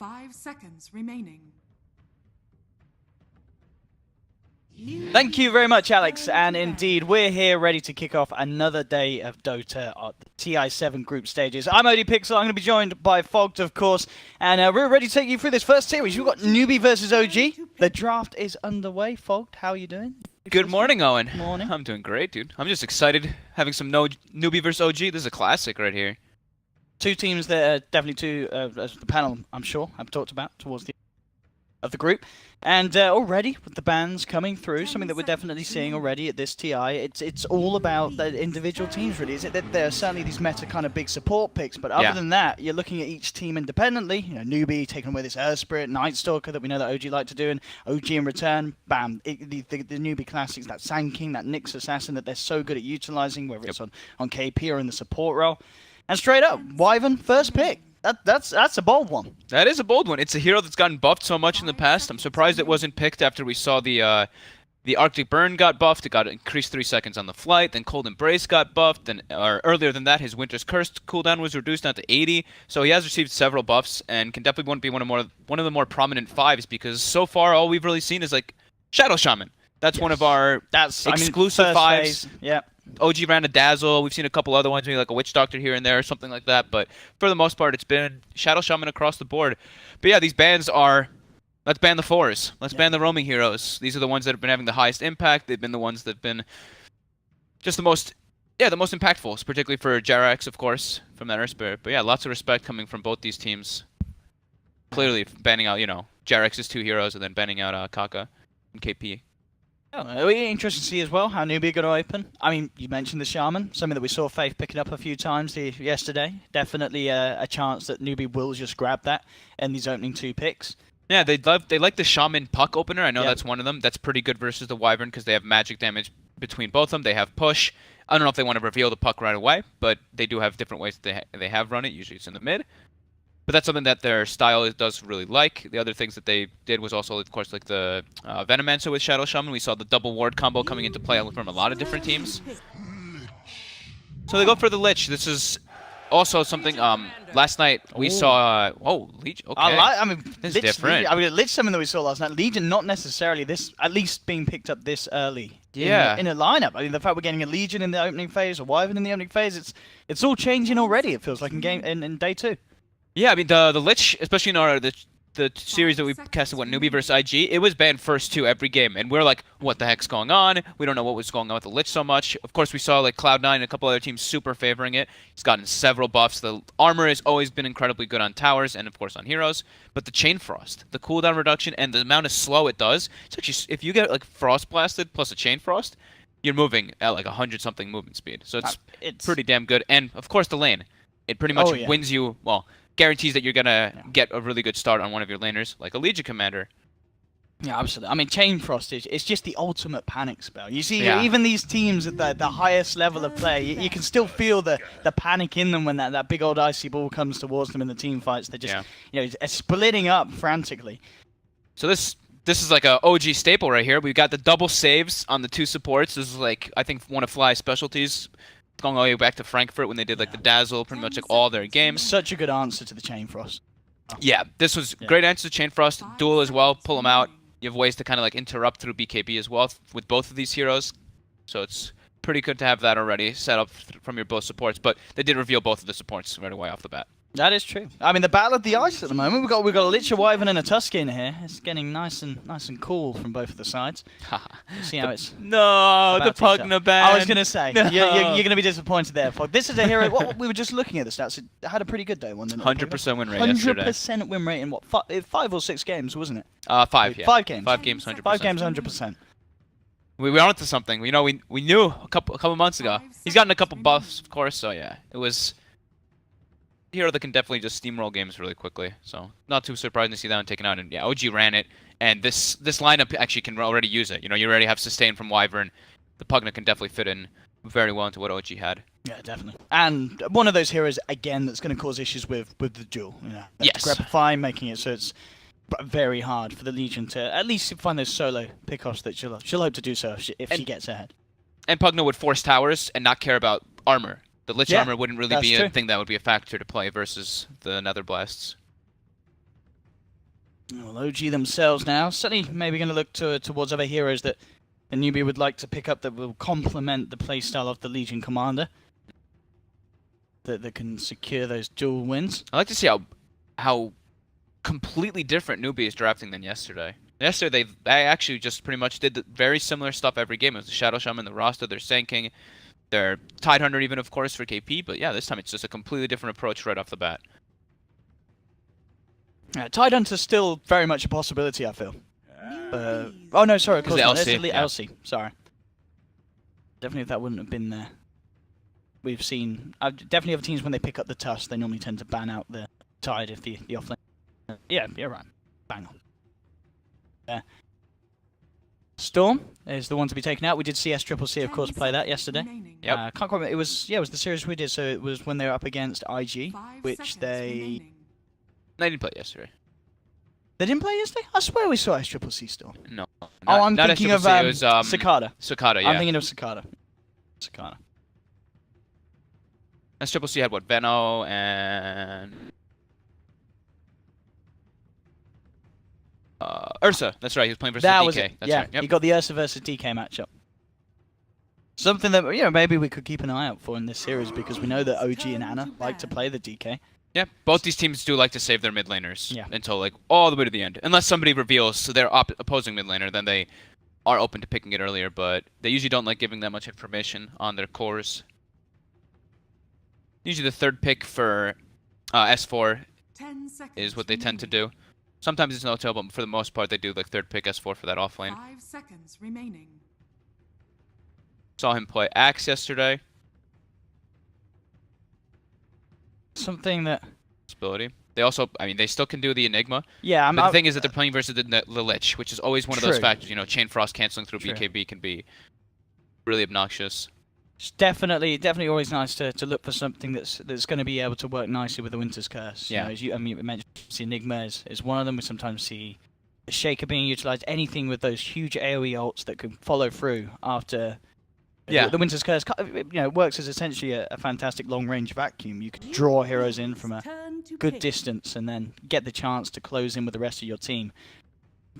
5 seconds remaining. Thank you very much, Alex. And indeed, we're here ready to kick off another day of Dota at the TI7 group stages. I'm ODPixel. I'm going to be joined by Fogged, of course. And we're ready to take you through this first series. We've got NewBee versus OG. The draft is underway. Fogged, how are you doing? Good morning, Owen. Morning. I'm doing great, dude. I'm just excited having some NewBee versus OG. This is a classic right here. Two teams that are definitely two, as the panel, I'm sure, have talked about towards the of the group. And already, with the bans coming through, something that we're definitely seeing already at this TI, it's all about the individual teams, really. Is it that there are certainly these meta kind of big support picks, but other than that, you're looking at each team independently. You know, NewBee taking away this Earth Spirit, Night Stalker that we know that OG like to do, and OG in return, bam, the NewBee classics, that Sand King, that Nyx Assassin that they're so good at utilizing, whether it's on KP or in the support role. And straight up, Wyvern, first pick. That's a bold one. That is a bold one. It's a hero that's gotten buffed so much in the past. I'm surprised it wasn't picked after we saw the Arctic Burn got buffed. It got increased 3 seconds on the flight. Then Cold Embrace got buffed. And earlier than that, his Winter's Curse cooldown was reduced down to 80. So he has received several buffs and can definitely be one of the more prominent fives, because so far all we've really seen is like Shadow Shaman. That's one of our exclusive fives. Yeah. OG ran a Dazzle. We've seen a couple other ones, maybe like a Witch Doctor here and there or something like that. But for the most part, it's been Shadow Shaman across the board. But yeah, these bans are... Let's ban the fours. Let's ban the roaming heroes. These are the ones that have been having the highest impact. They've been the ones that have been just the most impactful, particularly for Jarax, of course, from that Earth Spirit. But yeah, lots of respect coming from both these teams. Clearly banning out, Jarax's two heroes and then banning out Kaka and KP. It'll be interesting to see as well how NewBee are going to open. I mean, you mentioned the Shaman, something that we saw Faith picking up a few times yesterday. Definitely a chance that NewBee will just grab that in these opening two picks. Yeah, they like the Shaman puck opener. I know that's one of them. That's pretty good versus the Wyvern because they have magic damage between both of them. They have push. I don't know if they want to reveal the puck right away, but they do have different ways that they have run it. Usually it's in the mid. But that's something that their style does really like. The other things that they did was also, of course, like the Venomancer with Shadow Shaman. We saw the double ward combo coming into play from a lot of different teams. So they go for the Lich. This is also something, last night we saw, Legion, okay. I mean, this is different. Lich something that we saw last night. Legion not necessarily at least being picked up this early. Yeah. In a lineup. I mean, the fact we're getting a Legion in the opening phase, or Wyvern in the opening phase, it's all changing already, it feels like, in day two. Yeah, I mean, the Lich, especially in the series that we casted, NewBee versus IG, it was banned first two every game, and we're like, what the heck's going on? We don't know what was going on with the Lich so much. Of course, we saw like Cloud9 and a couple other teams super favoring it. He's gotten several buffs. The armor has always been incredibly good on towers and, of course, on heroes. But the Chain Frost, the cooldown reduction, and the amount of slow it does, it's actually, if you get like Frost Blasted plus a Chain Frost, you're moving at like 100-something movement speed. So it's pretty damn good. And, of course, the lane. It pretty much wins you, well, guarantees that you're going to get a really good start on one of your laners, like a Legion Commander. Yeah, absolutely. I mean, Chain Frost it's just the ultimate panic spell. You see, even these teams at the highest level of play, you can still feel the panic in them when that big old icy ball comes towards them in the team fights. They're just, splitting up frantically. So this is like a OG staple right here. We've got the double saves on the two supports. This is like, I think, one of Fly's specialties. Going all the way back to Frankfurt when they did like the Dazzle, pretty much like all their games. Such a good answer to the Chain Frost. Yeah, this was great answer to Chain Frost. Duel as well, pull them out. You have ways to kind of like interrupt through BKB as well with both of these heroes. So it's pretty good to have that already set up from your both supports. But they did reveal both of the supports right away off the bat. That is true. I mean, the battle of the ice at the moment. We've got a Lich, a Wyvern, and a Tusken here. It's getting nice and cool from both of the sides. See how it's the Pugna ban. I was gonna say you're gonna be disappointed there. This is a hero. We were just looking at the stats. It had a pretty good day, wasn't it? 100% win rate. 100% win rate in what 5 or 6 games, wasn't it? 5. Yeah. 5 games. 5 games, 100%. 5 games, 100%. We were on to something. We knew a couple months ago. He's gotten a couple buffs, of course. So yeah, it was a hero that can definitely just steamroll games really quickly. So not too surprising to see that one taken out. And yeah, OG ran it, and this lineup actually can already use it. You already have sustain from Wyvern. The Pugna can definitely fit in very well into what OG had. Yeah, definitely. And one of those heroes again that's going to cause issues with the duel. Yes. Grepify, making it so it's very hard for the Legion to at least find those solo pickoffs that she'll hope to do so if she gets ahead. And Pugna would force towers and not care about armor. The Lich armor wouldn't really be a thing that would be a factor to play versus the Nether Blasts. Well, OG themselves now, certainly maybe going to look towards other heroes that the NewBee would like to pick up that will complement the playstyle of the Legion Commander. That can secure those dual wins. I like to see how completely different NewBee is drafting than yesterday. Yesterday, they actually just pretty much did very similar stuff every game. It was the Shadow Shaman, the roster, their Sand King, their Tidehunter even, of course, for KP. But yeah, this time it's just a completely different approach right off the bat. Tidehunter's still very much a possibility, I feel. Oh no, sorry, of course not. LC, It's the yeah. LC, sorry. Definitely if that wouldn't have been there. We've seen... definitely other teams, when they pick up the Tusk, they normally tend to ban out the Tide if the offlane... Yeah, you're right. Bang on. Storm is the one to be taken out. We did see SCCC, of course, play that yesterday. Yep. Can't quite remember. It was the series we did, so it was when they were up against IG, which they... They didn't play yesterday. They didn't play yesterday? I swear we saw SCCC Storm. No. I'm not thinking of SCCC, it was, Cicada. Cicada, yeah. I'm thinking of Cicada. SCCC had what? Veno and Ursa. That's right. He was playing versus That DK. was it. That's yeah, right. Yep. you got the Ursa versus DK matchup. Something that maybe we could keep an eye out for in this series because we know that OG and Anna like to play the DK. Yeah, both these teams do like to save their mid laners Yeah. until like all the way to the end. Unless somebody reveals their opposing mid laner, then they are open to picking it earlier. But they usually don't like giving that much information on their cores. Usually the third pick for S4 is what they tend to do. Sometimes it's no-tail, but for the most part they do like third pick S4 for that offlane. 5 seconds remaining. Saw him play Axe yesterday. Something that... Ability. They also, I mean, they still can do the Enigma. Yeah, But the thing is that they're playing versus the Lich, which is always one of those True. factors. You know, Chain Frost canceling through True. BKB can be really obnoxious. It's definitely always nice to look for something that's going to be able to work nicely with the Winter's Curse. Yeah. You mentioned the Enigma is one of them. We sometimes see the Shaker being utilized. Anything with those huge AoE ults that can follow through after. Yeah. The Winter's Curse, works as essentially a fantastic long-range vacuum. You can draw heroes in from a good distance and then get the chance to close in with the rest of your team.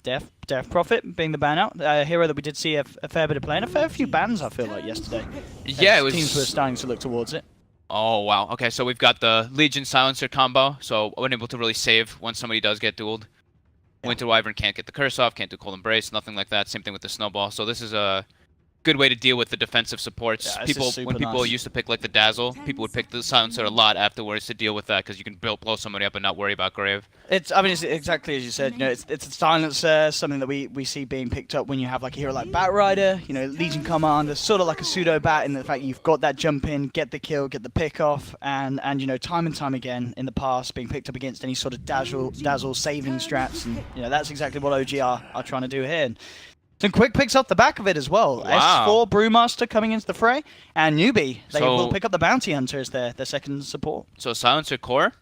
Death Prophet being the ban out, a hero that we did see a fair bit of play and a fair few bans, I feel like, yesterday. Yeah, As it was. teams were starting to look towards it. Oh wow. Okay, so we've got the Legion Silencer combo, so unable to really save when somebody does get dueled. Yeah. Winter Wyvern can't get the curse off, can't do Cold Embrace, nothing like that. Same thing with the Snowball. So this is a good way to deal with the defensive supports. Yeah, this is When super people nice. used to pick like the Dazzle, people would pick the Silencer a lot afterwards to deal with that because you can blow somebody up and not worry about Grave. It's exactly as you said. It's a silencer, something that we see being picked up when you have like a hero like Batrider, Legion Commander, sort of like a pseudo bat in the fact you've got that jump in, get the kill, get the pick off, and time and time again in the past being picked up against any sort of dazzle saving strats, and that's exactly what OG are trying to do here. And some quick picks off the back of it as well. Wow. S4 Brewmaster coming into the fray, and NewBee they So- will pick up the Bounty Hunter as their second support. So Silencer core.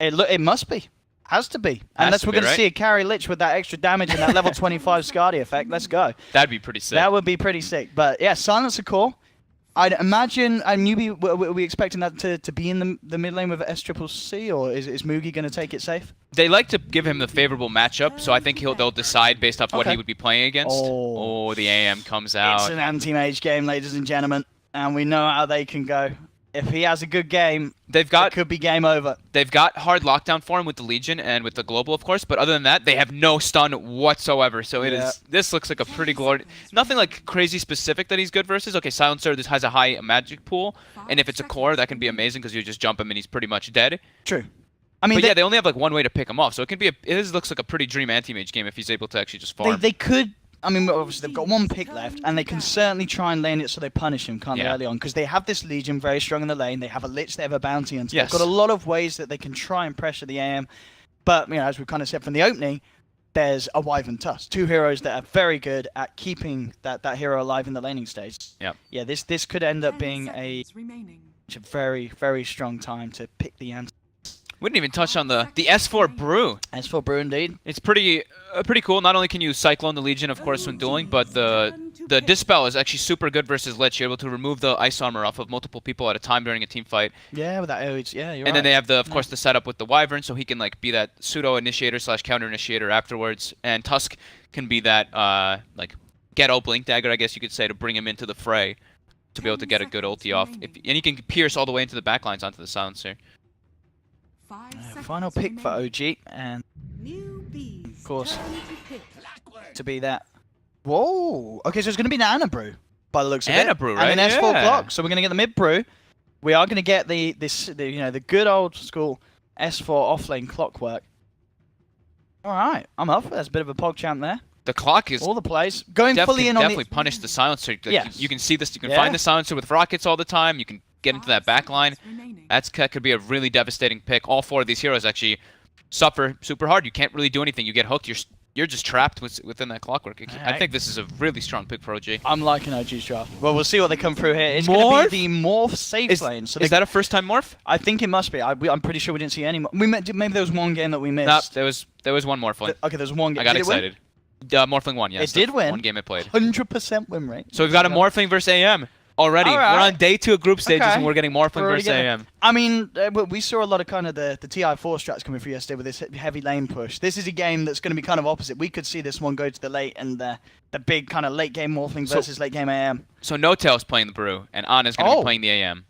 It must be. Has to be. Has Unless to we're be, going to right? see a carry Lich with that extra damage and that level 25 Scardy effect. Let's go. That'd be pretty sick. That would be pretty sick. But yeah, Silencer core. I'd imagine NewBee, were we expecting that to be in the mid lane with SCCC, or is Mugi going to take it safe? They like to give him the favorable matchup, so I think they'll decide based off what Okay. he would be playing against. Oh. Oh, the AM comes It's out. an anti-mage game, ladies and gentlemen, and we know how they can go. If he has a good game, They've it got could be game over. They've got hard lockdown for him with the Legion and with the Global, of course, but other than that, they have no stun whatsoever. So this looks like a pretty glorious... Nothing like crazy specific that he's good versus. Okay, Silencer this has a high magic pool, and if it's a core, that can be amazing because you just jump him and he's pretty much dead. True. I mean, But yeah, they only have like one way to pick him off, so it can be looks like a pretty dream anti-mage game if he's able to actually just farm. they could... I mean, obviously they've got one pick left, and they can certainly try and lane it so they punish him, can't they, Yeah. early on? Because they have this Legion very strong in the lane. They have a Lich, they have a Bounty Hunter. Yes. They've got a lot of ways that they can try and pressure the AM. But, as we kind of said from the opening, there's a Wyvern Tusk. Two heroes that are very good at keeping that hero alive in the laning stage. Yep. Yeah, this could end up being a remaining. very, very strong time to pick the answer. We didn't even touch on the S4 Brew. As for Brew, indeed. It's pretty cool. Not only can you Cyclone the Legion, of course, when dueling, but the The Dispel is actually super good versus Lich. You're able to remove the ice armor off of multiple people at a time during a team fight. Yeah, with that yeah, you're right. And then they have of course, the setup with the Wyvern, so he can like be that pseudo initiator / counter initiator afterwards. And Tusk can be that like ghetto blink dagger, I guess you could say, to bring him into the fray, to be able to get a good ulti off. And he can pierce all the way into the backlines onto the silencer. Final pick for OG, and of course to be that. Whoa. Okay, so it's going to be an Ana brew by the looks of it. Ana brew, right? And an S4 Yeah. block. So we're going to get the mid brew. We are going to get the good old school S4 offlane clockwork. All right, I'm up for that. There's a bit of a pog champ there. The clock is All the plays going fully in on definitely punish the silencer. Like, Yes. you can see this. You can Yeah. find the silencer with rockets all the time. You can get into that back line. That could be a really devastating pick. All 4 of these heroes actually suffer super hard. You can't really do anything. You get hooked. You're just trapped within that clockwork. I think this is a really strong pick for OG. I'm liking OG's draft. Well, we'll see what they come through here. It's going to be the morph safe lane. So is that a first-time morph? I think it must be. I'm pretty sure we didn't see any more. Maybe there was one game that we missed. Nope, there was one morphling. Okay, there's one game. I got Did it win? excited. Morphling won, yes. It did win. One game it played. 100% win rate. So we've got a morphling versus AM already. All right. We're on day 2 of group stages, Okay. and we're getting morphling We're already versus getting- AM. I mean, we saw a lot of kind of the TI4 strats coming through yesterday with this heavy lane push. This is a game that's going to be kind of opposite. We could see this one go to the late and the big kind of late game morphling versus late game AM. So No Tail's playing the brew, and Ana's going to be playing the AM.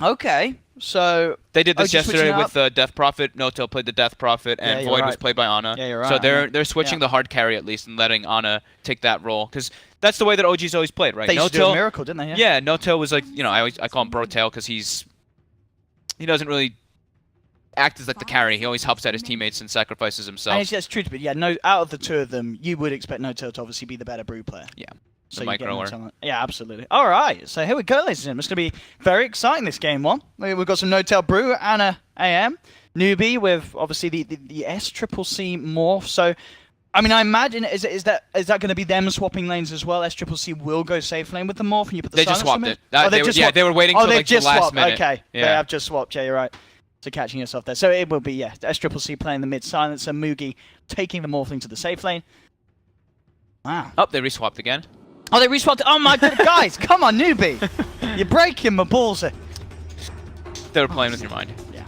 Okay, so They did this just yesterday switching with the Death Prophet. No Tail played the Death Prophet, and you're Void was right. played by Ana. Yeah, you're So right. they're switching Yeah. the hard carry at least and letting Ana take that role, because that's the way that OG's always played, right? they No used to do a Tail, miracle, didn't they? yeah, No Tail was like, I call him Bro Tail because he doesn't really act as like the carry. He always helps out his teammates and sacrifices himself. And it's true to be. Yeah, no. Out of the two of them, you would expect No Tail to obviously be the better brew player. Yeah. So The you get microer. more talent. Yeah, absolutely. All right, so here we go, ladies and gentlemen. It's going to be very exciting, this game one. We've got some No Tail brew, Ana AM, NewBee with obviously the SCCC morph. So, I mean, I imagine is that going to be them swapping lanes as well? SCCC will go safe lane with the morph, and you put the They just silence swapped on it. Oh, They were- just yeah, swapped. they were waiting Oh, till, they've like, the just last swapped. minute. Okay, Yeah. they have just swapped. Yeah, you're right. So catching yourself there. So it will be SCCC playing the mid silencer, Mugi taking the morphling to the safe lane. Wow. Oh, they reswapped again. Oh, they reswapped. Oh my god, guys, come on, NewBee. You're breaking my balls. They were playing with your mind. Yeah.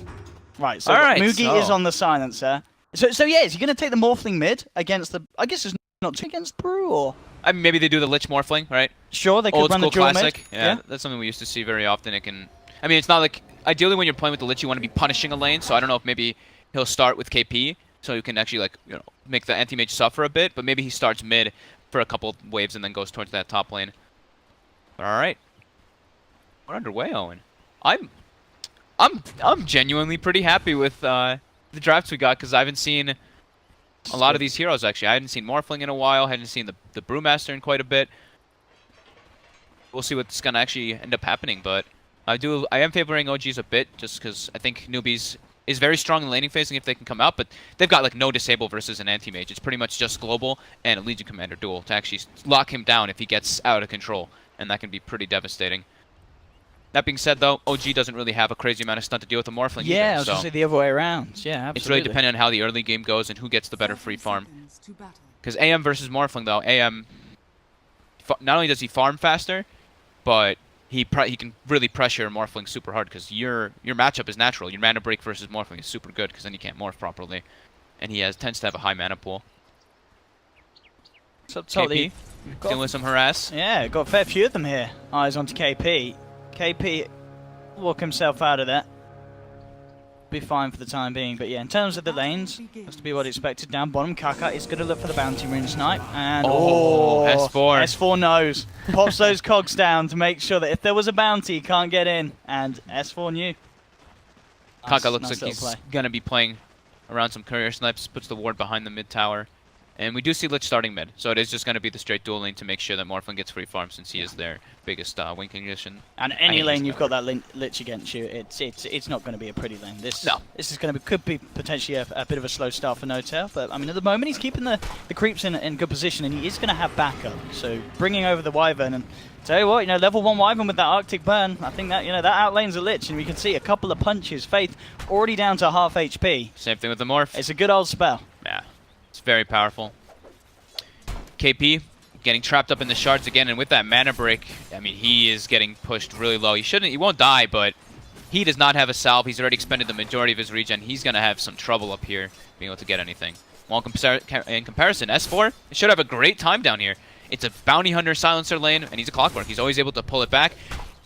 Right. So All right, Mugi so- is on the silencer. So yeah, is he going to take the morphling mid against the? I guess it's not too against Brew or. I mean, maybe they do the Lich Morphling, right? Sure, they could Old run the school dual classic. mid. Yeah, that's something we used to see very often. It can. I mean, it's not like ideally when you're playing with the Lich, you want to be punishing a lane. So I don't know if maybe he'll start with KP, so you can actually make the anti-mage suffer a bit. But maybe he starts mid for a couple waves and then goes towards that top lane. But all right, we're underway, Owen. I'm genuinely pretty happy with the drafts we got because I haven't seen a lot of these heroes actually. I hadn't seen Morphling in a while. Hadn't seen the Brewmaster in quite a bit. We'll see what's gonna actually end up happening, but I am favoring OGs a bit just because I think Newbies is very strong in laning phasing if they can come out, but they've got like no disable versus an anti-mage. It's pretty much just global and a Legion Commander duel to actually lock him down if he gets out of control, and that can be pretty devastating. That being said, though, OG doesn't really have a crazy amount of stunt to deal with the Morphling Yeah, I either, was so going to say the other way around. Yeah, absolutely. it's really dependent on how the early game goes and who gets the better free farm. Because AM versus Morphling, though, AM, not only does he farm faster, but he can really pressure Morphling super hard because your matchup is natural. Your mana break versus Morphling is super good because then you can't morph properly. And he tends to have a high mana pool. So totally. KP, dealing with some harass. Yeah, got a fair few of them here. Eyes onto KP. KP walk himself out of that. Be fine for the time being, but yeah, in terms of the lanes, that's to be what expected. Down bottom, Kaka is going to look for the bounty rune snipe, and S4. S4 knows. Pops those cogs down to make sure that if there was a bounty, he can't get in, and S4 knew. Kaka looks nice like little he's play. going to be playing around some courier snipes, puts the ward behind the mid tower. And we do see Lich starting mid, so it is just going to be the straight dual lane to make sure that Morphling gets free farm since he is their biggest win condition. And any lane you've got that Lich against you, it's not going to be a pretty lane. This is going to could be potentially a bit of a slow start for No Tail, but I mean at the moment he's keeping the creeps in good position, and he is going to have backup. So bringing over the Wyvern, and tell you what, level 1 Wyvern with that Arctic Burn, I think that that outlanes a Lich, and we can see a couple of punches. Faith already down to half HP. Same thing with the Morph. It's a good old spell. Yeah, it's very powerful. KP getting trapped up in the shards again, and with that mana break, I mean, he is getting pushed really low. He won't die, but he does not have a salve. He's already expended the majority of his regen. He's going to have some trouble up here being able to get anything. Well, in comparison, S4 should have a great time down here. It's a bounty hunter silencer lane, and he's a clockwork. He's always able to pull it back.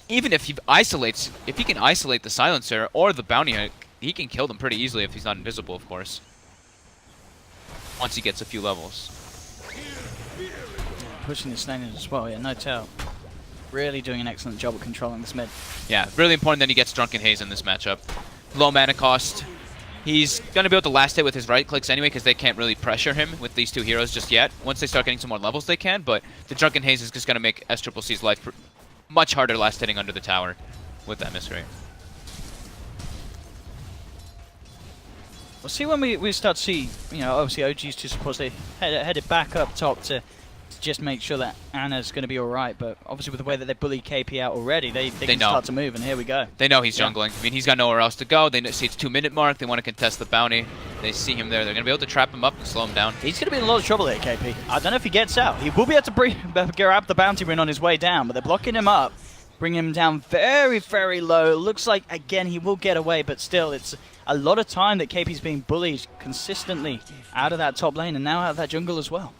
Even if he can isolate the silencer or the bounty hunter, he can kill them pretty easily if he's not invisible, of course. Once he gets a few levels. Pushing this lane as well, yeah, no tell. Really doing an excellent job of controlling this mid. Yeah, really important that he gets Drunken Haze in this matchup. Low mana cost. He's going to be able to last hit with his right clicks anyway because they can't really pressure him with these two heroes just yet. Once they start getting some more levels, they can, but the Drunken Haze is just going to make SCCC's life much harder last hitting under the tower with that miss rate. We'll see when we start to see, you know, obviously OG's two supports, they headed back up top to just make sure that Anna's going to be alright, but obviously with the way that they bullied KP out already, they can start to move, and here we go. They know he's jungling. I mean, he's got nowhere else to go. They see it's 2-minute mark. They want to contest the bounty. They see him there. They're going to be able to trap him up and slow him down. He's going to be in a lot of trouble here, KP. I don't know if he gets out. He will be able to grab the bounty win on his way down, but they're blocking him up, bringing him down very, very low. Looks like, again, he will get away, but still, it's a lot of time that KP's being bullied consistently out of that top lane and now out of that jungle as well.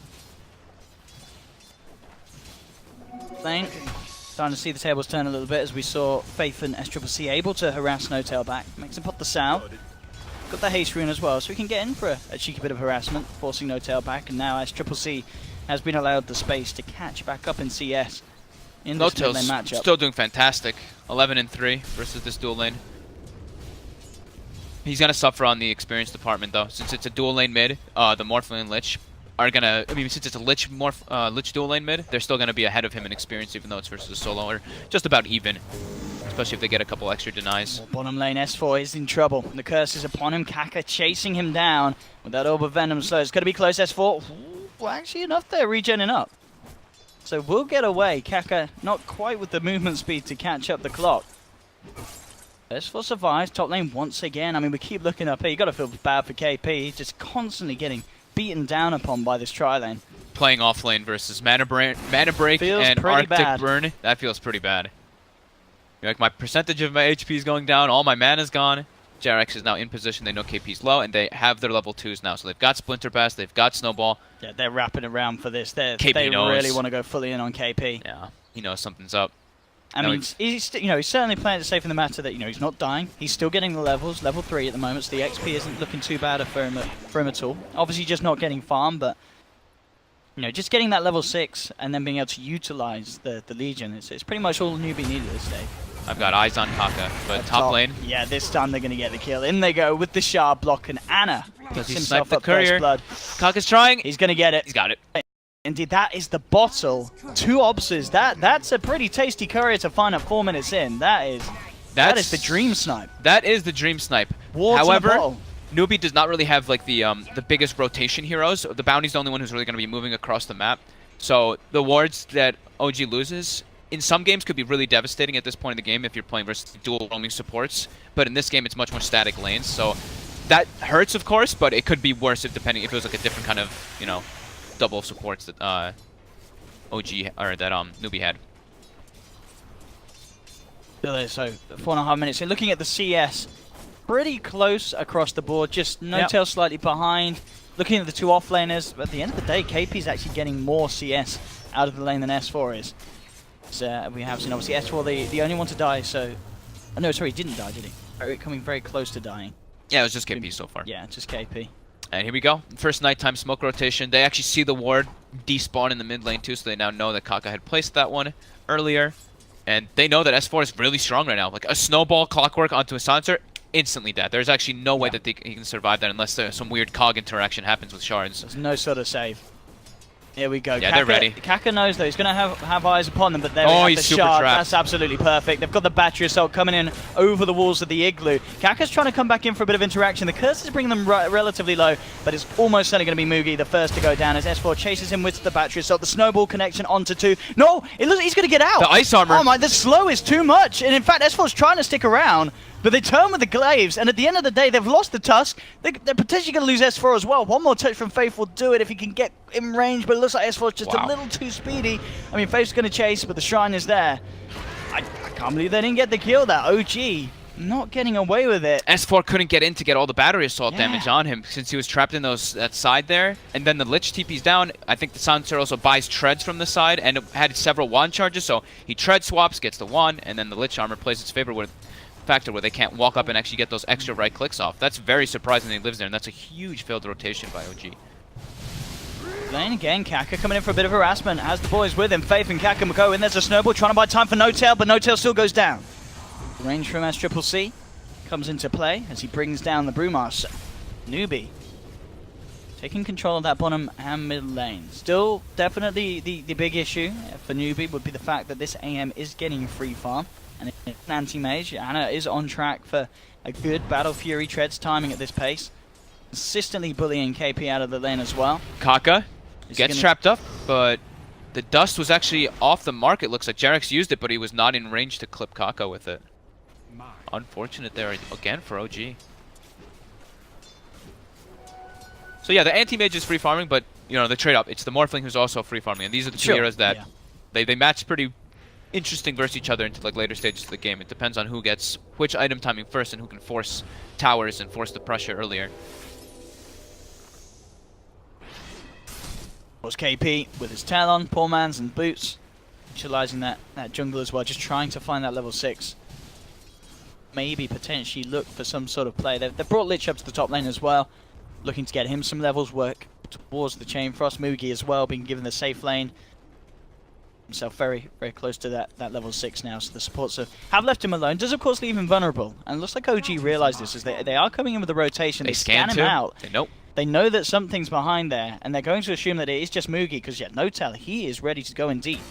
Lane. Starting to see the tables turn a little bit as we saw Faith and SCCC able to harass Snowtail back. Makes him pop the Sow. Got the haste rune as well, so we can get in for a cheeky bit of harassment, forcing Snowtail back, and now SCCC has been allowed the space to catch back up in CS in this mid lane matchup. Still doing fantastic. 11-3 versus this dual lane. He's going to suffer on the experience department though, since it's a dual lane mid. The Morphling and Lich are gonna, I mean, since it's a Lich dual lane mid, they're still gonna be ahead of him in experience, even though it's versus a solo, or just about even. Especially if they get a couple extra denies. Bottom lane, S4 is in trouble. The curse is upon him. Kaka chasing him down with that Orb of Venom. So it's gonna be close. S4, well, actually enough there, regenning up. So we'll get away. Kaka not quite with the movement speed to catch up the clock. S4 survives. Top lane once again. I mean, we keep looking up here. You gotta feel bad for KP. He's just constantly getting beaten down upon by this tri-lane. Playing off lane versus mana break feels and Arctic bad. Burn, that feels pretty bad. You're like, my percentage of my HP is going down, all my mana's gone. JRX is now in position, they know KP's low, and they have their level 2s now. So they've got Splinter Pass, they've got Snowball. Yeah, they're wrapping around for this. They knows. really want to go fully in on KP. Yeah, he knows something's up. I mean, he's certainly playing it safe in the matter that, you know, he's not dying. He's still getting the levels, level 3 at the moment, so the XP isn't looking too bad for him at all. Obviously just not getting farm, but, you know, just getting that level 6 and then being able to utilize the Legion, it's pretty much all NewBee needed at this stage. I've got eyes on Kaka, but top lane. Yeah, this time they're going to get the kill. In they go with the Shard block, and Anna Does puts he himself snipe up the courier? first blood. Kaka's trying. He's going to get it. He's got it. Indeed, that is the bottle. 2 obses. That's a pretty tasty courier to find at 4 minutes in. That is the dream snipe. That is the dream snipe. However, NewBee does not really have like the biggest rotation heroes. The Bounty's the only one who's really going to be moving across the map. So the wards that OG loses in some games could be really devastating at this point in the game if you're playing versus dual roaming supports. But in this game, it's much more static lanes. So that hurts, of course, but it could be worse if it was like a different kind of, you know, double supports that NewBee had. So 4.5 minutes. So looking at the CS, pretty close across the board. Just Snowtail slightly behind. Looking at the 2 offlaners, but at the end of the day, KP's actually getting more CS out of the lane than S4 is. So we have seen obviously S4 the only one to die. So no, sorry, he didn't die, did he? Coming very close to dying. Yeah, it was just KP so far. Yeah, just KP. And here we go. First nighttime smoke rotation. They actually see the ward despawn in the mid lane too, so they now know that Kaka had placed that one earlier. And they know that S4 is really strong right now. Like a snowball clockwork onto a silencer, instantly dead. There's actually no way that he can survive that unless some weird cog interaction happens with shards. There's no sort of save. Here we go. Yeah, Kaka, they're ready. Kaka knows though, he's going to have eyes upon them, but there he's the super shard. trapped. That's absolutely perfect. They've got the battery assault coming in over the walls of the igloo. Kaka's trying to come back in for a bit of interaction. The curse is bringing them relatively low, but it's almost certainly going to be Mugi the first to go down as S4 chases him with the battery assault. The snowball connection onto 2. No, it looks he's going to get out. The ice armor. Oh my, the slow is too much. And in fact, S4's trying to stick around, But they turn with the Glaives, and at the end of the day, they've lost the Tusk. They're potentially going to lose S4 as well. One more touch from Faith will do it if he can get in range, but it looks like S4 is just a little too speedy. I mean, Faith's going to chase, but the Shrine is there. I can't believe they didn't get the kill there. OG not getting away with it. S4 couldn't get in to get all the battery assault damage on him since he was trapped in that side there. And then the Lich TP's down. I think the Silencer also buys treads from the side and had several wand charges, so he tread swaps, gets the wand, and then the Lich armor plays its factor where they can't walk up and actually get those extra right clicks off. That's very surprising that he lives there, and that's a huge failed rotation by OG. Lane again, Kaka coming in for a bit of harassment. Has the boys with him, Faith and Kaka go in. There's a snowball trying to buy time for No-Tail, but No-Tail still goes down. Range from SCCC comes into play as he brings down the Brewmaster. NewBee taking control of that bottom and mid lane. Still, definitely the big issue for NewBee would be the fact that this AM is getting free farm. And it's an anti-mage. Anna is on track for a good Battle Fury treads timing at this pace. Consistently bullying KP out of the lane as well. Kaka gets trapped up, but the dust was actually off the mark. It looks like Jarex used it, but he was not in range to clip Kaka with it. Unfortunate there again for OG. So yeah, the anti-mage is free farming, but you know the trade-up, it's the Morphling who's also free farming, and these are the two heroes that they match pretty interesting versus each other into like later stages of the game. It depends on who gets which item timing first and who can force towers and force the pressure earlier. Was KP with his tail on, poor man's and boots, utilizing that jungle as well, just trying to find that level 6. Maybe potentially look for some sort of play. They've brought Lich up to the top lane as well, looking to get him some levels, work towards the Chain Frost. Mugi as well, being given the safe lane. Himself very, very close to that level 6 now, so the supports have left him alone. Does of course leave him vulnerable, and it looks like OG realised this as they are coming in with the rotation. They scan him out. They know that something's behind there, and they're going to assume that it is just Mugi, because yeah, No-Tail, he is ready to go in deep.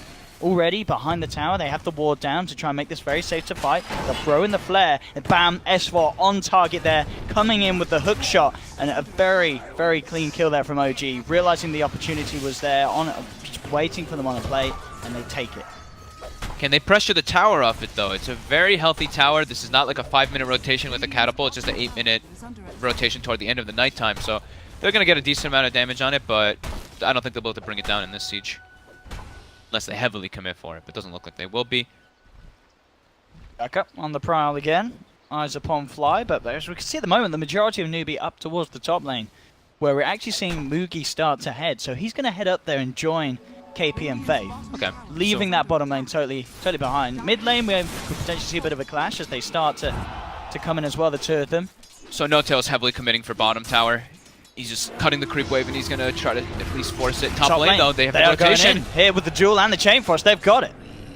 Already behind the tower, they have the ward down to try and make this very safe to fight. They'll throw in the flare, and bam, S4 on target there, coming in with the hook shot, and a very, very clean kill there from OG, realizing the opportunity was there, just waiting for them on a play, and they take it. Can they pressure the tower off it though? It's a very healthy tower. This is not like a 5-minute rotation with a catapult, it's just an 8-minute rotation toward the end of the nighttime, so they're going to get a decent amount of damage on it, but I don't think they'll be able to bring it down in this siege. Unless they heavily commit for it, but it doesn't look like they will be. Back up on the prowl again. Eyes upon Fly, but as we can see at the moment, the majority of NewBee up towards the top lane, where we're actually seeing Mugi start to head. So he's going to head up there and join KP and Faith. Okay. Leaving that bottom lane totally behind. Mid lane, we could potentially see a bit of a clash as they start to come in as well, the two of them. So No-Tail's heavily committing for bottom tower. He's just cutting the creep wave, and he's going to try to at least force it. Top lane, though, they have the rotation. Here with the duel and the Chain Frost, they've got it.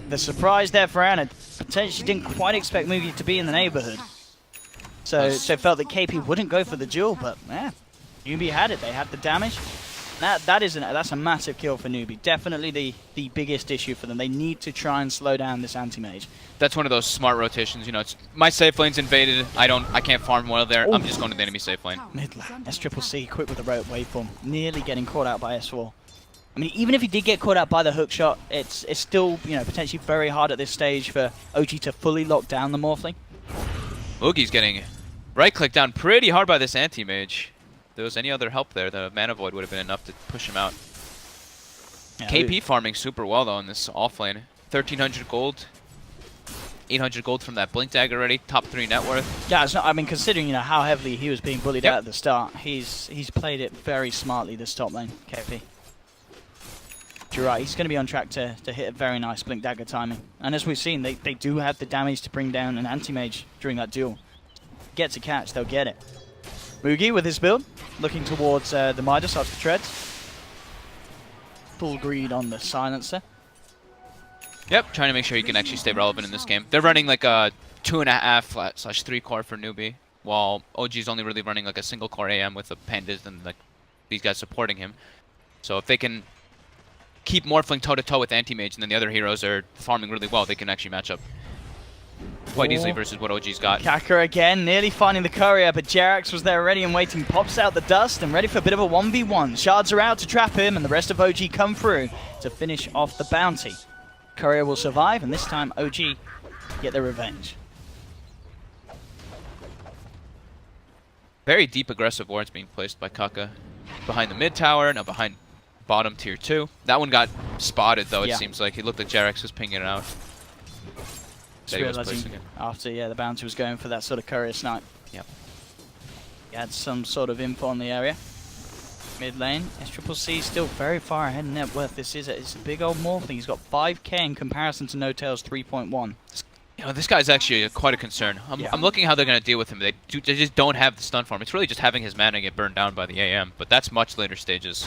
The surprise there for Anna. Potentially didn't quite expect Mugi to be in the neighborhood. So felt that KP wouldn't go for the duel, but yeah, NewBee had it. They had the damage. That's a massive kill for NewBee. Definitely the biggest issue for them. They need to try and slow down this anti-mage. That's one of those smart rotations. You know, it's my safe lane's invaded. I can't farm well there. Ooh. I'm just going to the enemy safe lane. Mid lane. SCCC quick with the waveform, nearly getting caught out by S4. I mean, even if he did get caught out by the hook shot, it's still potentially very hard at this stage for OG to fully lock down the Morphling. Mugi's getting right clicked down pretty hard by this anti-mage. If there was any other help there, the Mana Void would have been enough to push him out. Yeah, KP farming super well though in this off lane. 1,300 gold. 800 gold from that Blink Dagger already, top 3 net worth. Yeah, it's not, I mean, considering how heavily he was being bullied out at the start, he's played it very smartly this top lane, KP. You're right, he's going to be on track to hit a very nice Blink Dagger timing. And as we've seen, they do have the damage to bring down an anti-mage during that duel. Gets a catch, they'll get it. Mugi with his build, looking towards the Midas after the treads. Full greed on the Silencer. Yep, trying to make sure he can actually stay relevant in this game. They're running like a 2.5/3 core for NewBee, while OG's only really running like a single core AM with the Pandas and like these guys supporting him. So if they can keep Morphling toe-to-toe with Anti-Mage and then the other heroes are farming really well, they can actually match up quite easily versus what OG's got. Kaka again, nearly finding the courier, but Jarex was there ready and waiting, pops out the dust and ready for a bit of a 1v1. Shards are out to trap him, and the rest of OG come through to finish off the bounty. Courier will survive, and this time OG get their revenge. Very deep aggressive wards being placed by Kaka. Behind the mid tower, now behind bottom tier 2. That one got spotted though, it seems like. He looked like Jarex was pinging it out. Just realizing after, the bounty was going for that sort of courier snipe. Yep. He had some sort of info on the area. Mid lane, SCCC still very far ahead in net worth. It's a big old morphling. He's got 5k in comparison to NoTail's 3.1. You know, this guy's actually quite a concern. I'm looking how they're going to deal with him. They just don't have the stun farm. It's really just having his mana get burned down by the AM, but that's much later stages.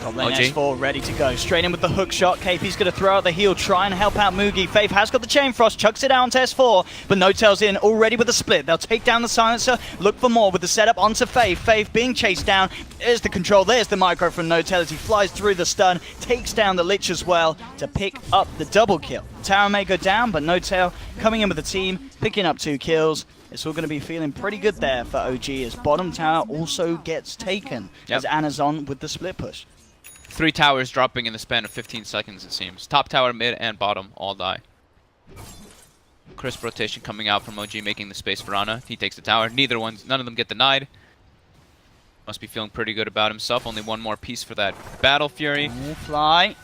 Top lane S4 ready to go. Straight in with the hook shot. KP's going to throw out the heal, try and help out Mugi. Faith has got the Chain Frost, chucks it out onto S4, but NoTail's in already with the split. They'll take down the silencer, look for more with the setup onto Faith. Faith being chased down. There's the control, there's the micro from NoTail as he flies through the stun, takes down the Lich as well to pick up the double kill. Tower may go down, but NoTail coming in with the team, picking up 2 kills. It's all going to be feeling pretty good there for OG as bottom tower also gets taken as Ana's on with the split push. 3 towers dropping in the span of 15 seconds, it seems. Top tower, mid, and bottom all die. Crisp rotation coming out from OG, making the space for Ana. He takes the tower. None of them get denied. Must be feeling pretty good about himself. Only one more piece for that Battle Fury. Fly.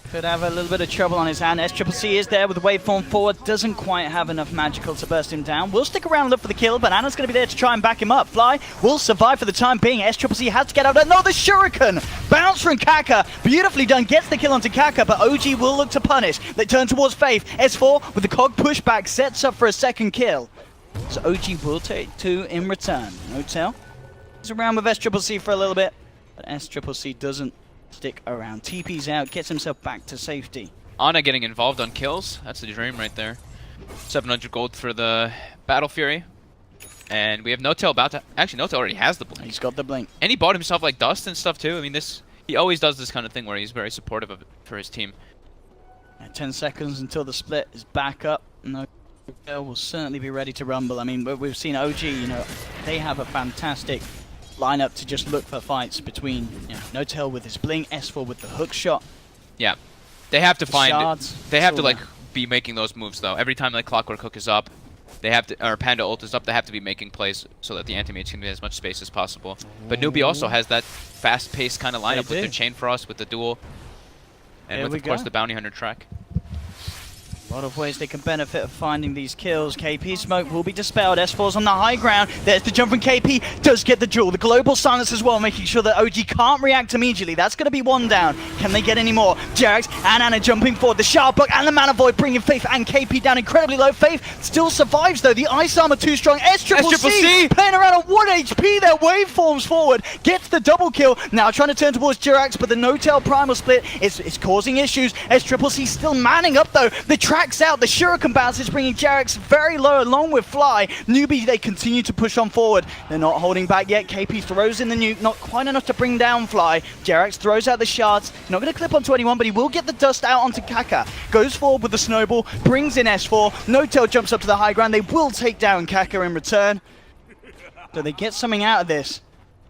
Could have a little bit of trouble on his hand. SCCC is there with the waveform forward. Doesn't quite have enough magical to burst him down. Will stick around and look for the kill, but Ana's going to be there to try and back him up. Fly will survive for the time being. SCCC has to get out. No, the Shuriken! Bounce from Kaka. Beautifully done. Gets the kill onto Kaka, but OG will look to punish. They turn towards Faith. S4 with the cog pushback sets up for a second kill. So OG will take 2 in return. NoTail is around with SCCC for a little bit, but SCCC doesn't stick around. TP's out, gets himself back to safety. Ana getting involved on kills. That's the dream right there. 700 gold for the Battle Fury. And we have NoTail about to... Actually, NoTail already has the blink. He's got the blink. And he bought himself like dust and stuff too. I mean, he always does this kind of thing where he's very supportive of it for his team. 10 seconds until the split is back up. NoTail will certainly be ready to rumble. I mean, we've seen OG, they have a fantastic lineup to just look for fights between NoTail with his blink, S4 with the hook shot. Yeah, they have to find shards. They have to like be making those moves though. Every time like Clockwork Hook is up, they have to, or Panda ult is up, they have to be making plays so that the anti-mage can get as much space as possible. But NewBee also has that fast-paced kind of lineup with their Chain Frost, with the duel, and with of course the Bounty Hunter track. A lot of ways they can benefit of finding these kills. KP smoke will be dispelled. S4's on the high ground. There's the jump from KP. Does get the jewel. The global silence as well, making sure that OG can't react immediately. That's going to be 1 down. Can they get any more? Jarex and Ana jumping forward. The Sharp Block and the Mana Void bringing Faith and KP down incredibly low. Faith still survives though. The Ice Armor too strong. SCCC playing around at 1 HP. Their waveforms forward. Gets the double kill. Now trying to turn towards Jarex, but the NoTail Primal Split is causing issues. SCCC still manning up though. The tracks out. The Shuriken bounce is bringing Jarex very low along with Fly. NewBee, they continue to push on forward. They're not holding back yet. KP throws in the nuke. Not quite enough to bring down Fly. Jarex throws out the shards. Not going to clip onto anyone, but he will get the dust out onto Kaka. Goes forward with the snowball. Brings in S4. NoTail jumps up to the high ground. They will take down Kaka in return. So they get something out of this.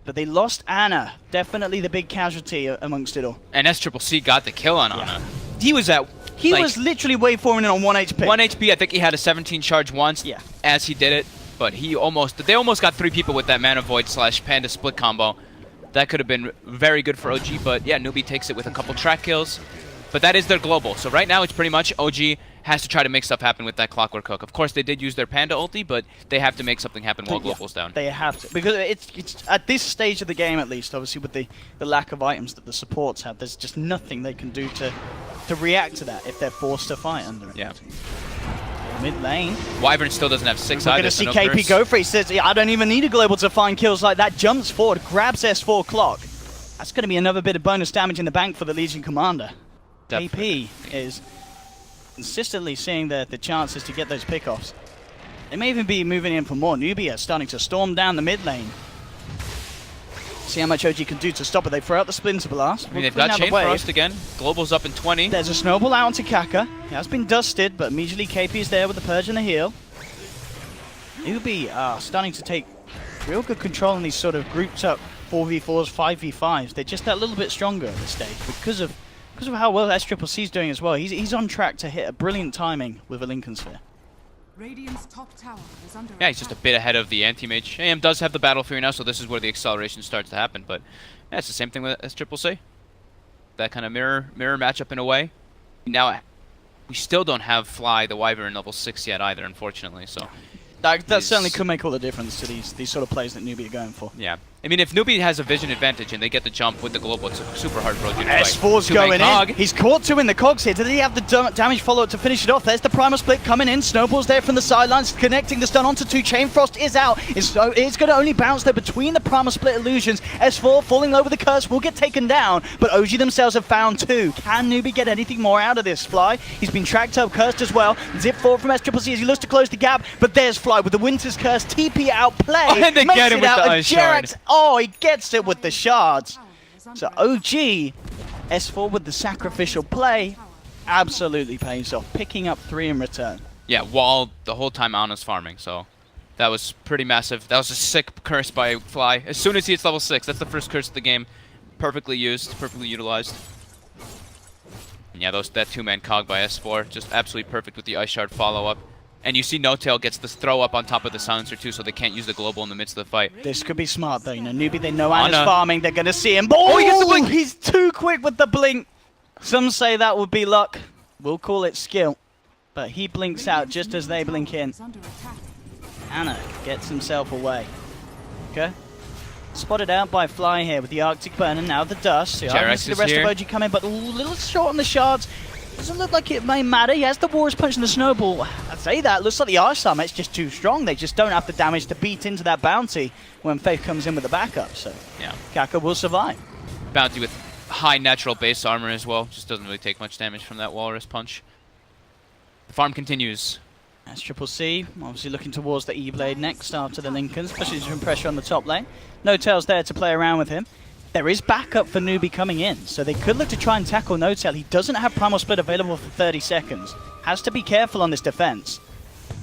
But they lost Ana. Definitely the big casualty amongst it all. And SCCC got the kill on Ana. He was at... He was literally waveforming on 1 HP. 1 HP, I think he had a 17 charge once as he did it, but they almost got 3 people with that Mana Void / Panda split combo. That could have been very good for OG, but yeah, NewBee takes it with a couple track kills. But that is their global, so right now it's pretty much OG has to try to make stuff happen with that Clockwork Hook. Of course, they did use their Panda ulti, but they have to make something happen while global's down. They have to, because it's at this stage of the game at least, obviously with the lack of items that the supports have, there's just nothing they can do to react to that if they're forced to fight under it. Yeah. Mid lane. Wyvern still doesn't have 6 either. We're going to see KP go for it. He says, I don't even need a global to find kills like that. Jumps forward, grabs S4 clock. That's going to be another bit of bonus damage in the bank for the Legion Commander. Definitely. KP is consistently seeing the chances to get those pickoffs. They may even be moving in for more. NewBee are starting to storm down the mid lane. See how much OG can do to stop it. They throw out the Splinter Blast. I mean, they've got Chain Frost again. Global's up in 20. There's a snowball out onto Kaka. He has been dusted, but immediately KP is there with the Purge and the heal. NewBee are starting to take real good control in these sort of grouped up 4v4s, 5v5s. They're just that little bit stronger at this stage because of how well SCCC is doing as well. He's on track to hit a brilliant timing with a Lincoln Sphere. Radiant's top tower is under Yeah, he's just a bit ahead of the anti-mage. AM does have the Battle Fury now, so this is where the acceleration starts to happen. But yeah, it's the same thing with SCCC. That kind of mirror matchup in a way. Now, we still don't have Fly the Wyvern level 6 yet either, unfortunately. So That certainly could make all the difference to these sort of plays that NewBee are going for. yeah. I mean, if NewBee has a vision advantage and they get the jump with the global, it's super hard for OG to fight. S4's Two-man going cog. in. He's caught two in the cogs here. Did he have the damage follow-up to finish it off? There's the primal split coming in. Snowball's there from the sidelines, connecting the stun onto two. Chain Frost is out. It's going to only bounce there between the primal split illusions. S4 falling low with the curse will get taken down, but OG themselves have found two. Can NewBee get anything more out of this? Fly, he's been tracked up, cursed as well. Zip forward from SCCC as he looks to close the gap, but there's Fly with the Winter's Curse. TP outplay. Oh, and they makes get him it with out, the and Ice Shard. Jerax, oh, he gets it with the shards. So OG, S4 with the sacrificial play, absolutely pays off, picking up 3 in return. Yeah, while the whole time Ana's farming, so that was pretty massive. That was a sick curse by Fly. As soon as he hits level 6, that's the first curse of the game. Perfectly used, perfectly utilized. And yeah, that two-man cog by S4, just absolutely perfect with the Ice Shard follow-up. And you see No-Tail gets this throw up on top of the silencer too, so they can't use the global in the midst of the fight. This could be smart though, you know, NewBee, they know Ana's Ana. farming, they're gonna see him. Oh, he gets the blink! He's too quick with the blink. Some say that would be luck. We'll call it skill. But he blinks out just as they blink in. Ana gets himself away. Okay. Spotted out by Fly here with the Arctic Burn and now the Dust. Jerax The is rest here. of OG coming, but a little short on the shards. Doesn't look like it may matter. He has the Warriors Punch and the Snowball. I'd say that. Looks like the Ice Summit's just too strong. They just don't have the damage to beat into that bounty when Faith comes in with the backup. So Yeah. Kaka will survive. Bounty with high natural base armor as well. Just doesn't really take much damage from that Walrus Punch. The farm continues. SCCC obviously looking towards the E-Blade next after the Lincoln, especially some pressure on the top lane. No-Tail's there to play around with him. There is backup for NewBee coming in, so they could look to try and tackle No-Tail. He doesn't have Primal Split available for 30 seconds. Has to be careful on this defense.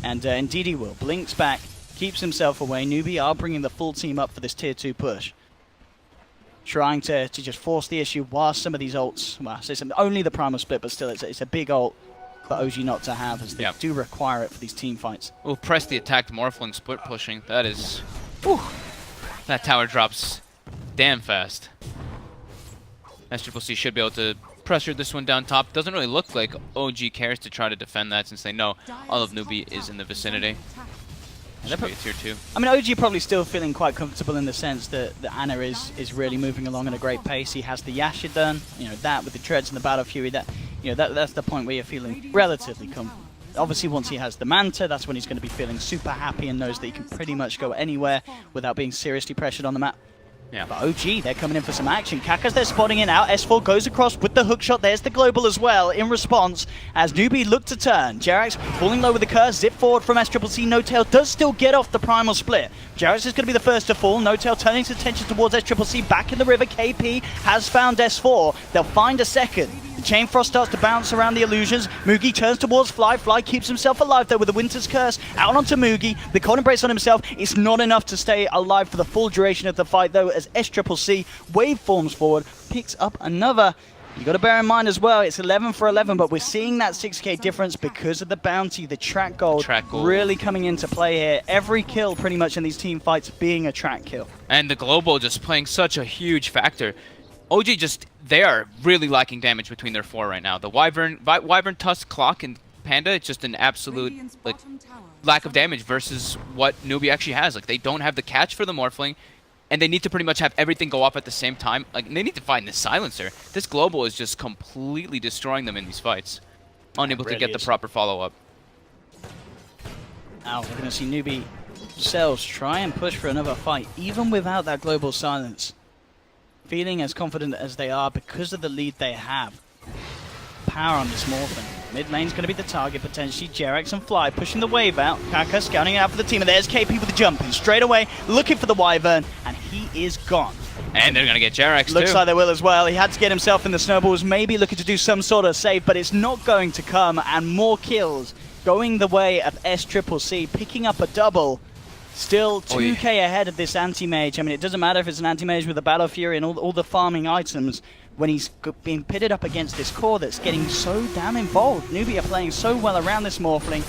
And indeed he will. Blinks back, keeps himself away. NewBee are bringing the full team up for this tier 2 push. Trying to just force the issue while some of these ults, well, so it's only the Primal Split, but still it's a big ult for OG not to have, as they do require it for these team fights. We'll press the attacked Morphling split pushing. That is... Whew, that tower drops damn fast. SCCC should be able to pressure this one down top. Doesn't really look like OG cares to try to defend that since they know all of NewBee is in the vicinity. Should be a tier 2. I mean, OG probably still feeling quite comfortable in the sense that Ana is really moving along at a great pace. He has the Yasha done, you know, that with the treads and the Battle Fury, that, you know, that's the point where you're feeling relatively comfortable. Obviously, once he has the Manta, that's when he's going to be feeling super happy and knows that he can pretty much go anywhere without being seriously pressured on the map. Yeah. But OG, they're coming in for some action. Kaka's there spotting it out. S4 goes across with the hook shot. There's the global as well in response as NewBee look to turn. Jerax falling low with the curse. Zip forward from SCCC. No-Tail does still get off the primal split. Jerax is going to be the first to fall. No-Tail turning his attention towards SCCC. Back in the river. KP has found S4. They'll find a second. The Chain Frost starts to bounce around the illusions. Mugi turns towards Fly. Fly keeps himself alive there with the Winter's Curse. Out onto Mugi. The Cold Embrace on himself. It's not enough to stay alive for the full duration of the fight though, as SCCC wave forms forward. Picks up another. You got to bear in mind as well, it's 11 for 11, but we're seeing that 6k difference because of the bounty, the track gold, really coming into play here. Every kill pretty much in these team fights being a track kill. And the global just playing such a huge factor. OG just, they are really lacking damage between their 4 right now. The Wyvern Tusk, Clock, and Panda, it's just an absolute like lack of damage versus what NewBee actually has. Like, they don't have the catch for the Morphling, and they need to pretty much have everything go off at the same time. Like, they need to find this silencer. This global is just completely destroying them in these fights. Unable to get the proper follow-up. Now we're going to see NewBee themselves try and push for another fight, even without that global silence. Feeling as confident as they are because of the lead they have. Power on this Morphin. Mid lane's going to be the target, potentially. Jerax and Fly pushing the wave out. Kaka scouting it out for the team, and there's KP with the jump in straight away, looking for the Wyvern, and he is gone. And they're going to get Jerax Looks too. like they will as well. He had to get himself in the snowballs, maybe looking to do some sort of save, but it's not going to come, and more kills going the way of SCCC, picking up a double. Still 2k ahead of this anti-mage. I mean, it doesn't matter if it's an anti-mage with a Battle Fury and all the farming items when he's being pitted up against this core that's getting so damn involved. NewBee are playing so well around this Morphling.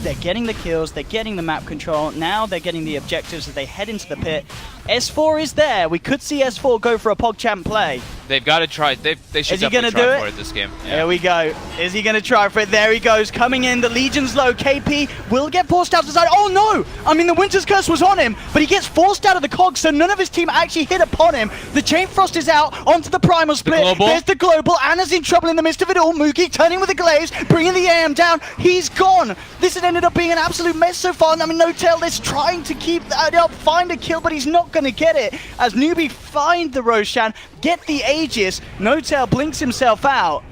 They're getting the kills, they're getting the map control, now they're getting the objectives as they head into the pit. S4 is there, we could see S4 go for a PogChamp play. They've got to try, they should definitely try for it this game. Yeah. There we go. Is he going to try for it? There he goes, coming in, the Legion's low. KP will get forced out to the side. Oh no! I mean, the Winter's Curse was on him, but he gets forced out of the cogs, so none of his team actually hit upon him. The Chain Frost is out onto the Primal Split. There's the Global. Anna's in trouble in the midst of it all. Mookie turning with the Glaze, bringing the AM down. He's gone. This has ended up being an absolute mess so far. I mean, No-Tail is trying to keep that up, find a kill, but he's not going to get it. As NewBee find the Roshan, get the Aegis. No-Tail blinks himself out.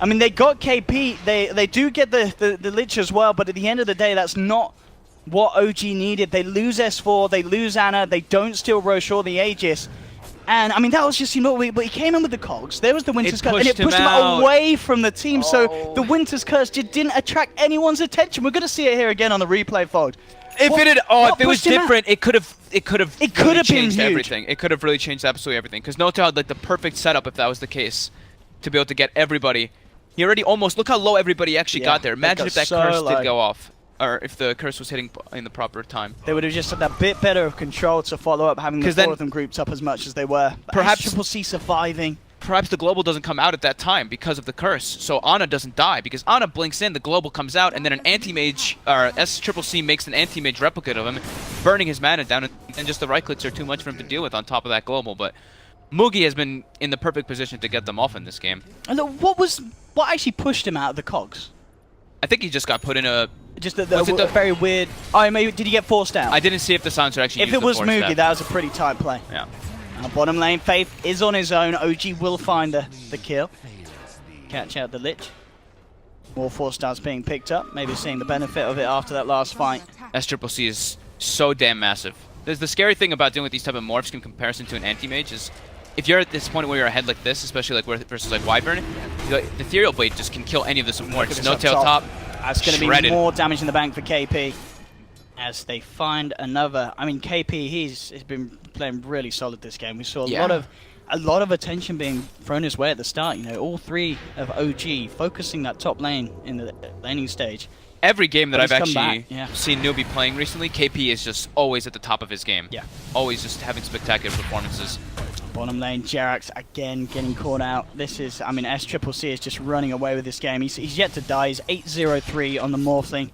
I mean, they got KP, they do get the Lich as well, but at the end of the day, that's not what OG needed. They lose S4, they lose Anna, they don't steal Roche or the Aegis. And, I mean, that was just, you know, but he came in with the cogs. There was the Winter's Curse, and it pushed him away from the team, so the Winter's Curse just didn't attract anyone's attention. We're going to see it here again on the replay, Fogg. If it was different, it could have been changed huge. everything. It could have really changed absolutely everything. Because No-Tail had like the perfect setup if that was the case, to be able to get everybody. He already almost look how low everybody actually got there. Imagine if that curse did go off, or if the curse was hitting in the proper time. They would have just had that bit better of control to follow up, having the four of them grouped up as much as they were. Perhaps Triple C surviving. Perhaps the global doesn't come out at that time because of the curse, so Ana doesn't die, because Ana blinks in, the global comes out, and then an anti-mage, or S-Triple-C makes an anti-mage replicate of him, burning his mana down, and just the right-clicks are too much for him to deal with on top of that global, but Mugi has been in the perfect position to get them off in this game. And look, what actually pushed him out of the cogs? I think he just got put in a... Just a very weird... Oh, maybe, did he get forced out? I didn't see if the silencer actually used the If it was force Mugi, step. that was a pretty tight play. Yeah. Bottom lane, Faith is on his own. OG will find the kill. Catch out the Lich. More 4-stars being picked up. Maybe seeing the benefit of it after that last fight. S-Triple-C is so damn massive. There's the scary thing about dealing with these type of morphs in comparison to an anti-mage is if you're at this point where you're ahead like this, especially like versus like Wyvern, the Ethereal Blade just can kill any of the morphs. No-Tail top. That's going to be more damage in the bank for KP. As they find another, I mean, KP, he's been playing really solid this game. We saw a lot of attention being thrown his way at the start. You know, all three of OG focusing that top lane in the laning stage. Every game that I've actually seen NewBee playing recently, KP is just always at the top of his game. Yeah, always just having spectacular performances. Bottom lane, Jerax again getting caught out. This is, I mean, S-Triple-C is just running away with this game. He's yet to die. He's 8-0-3 on the Morphling.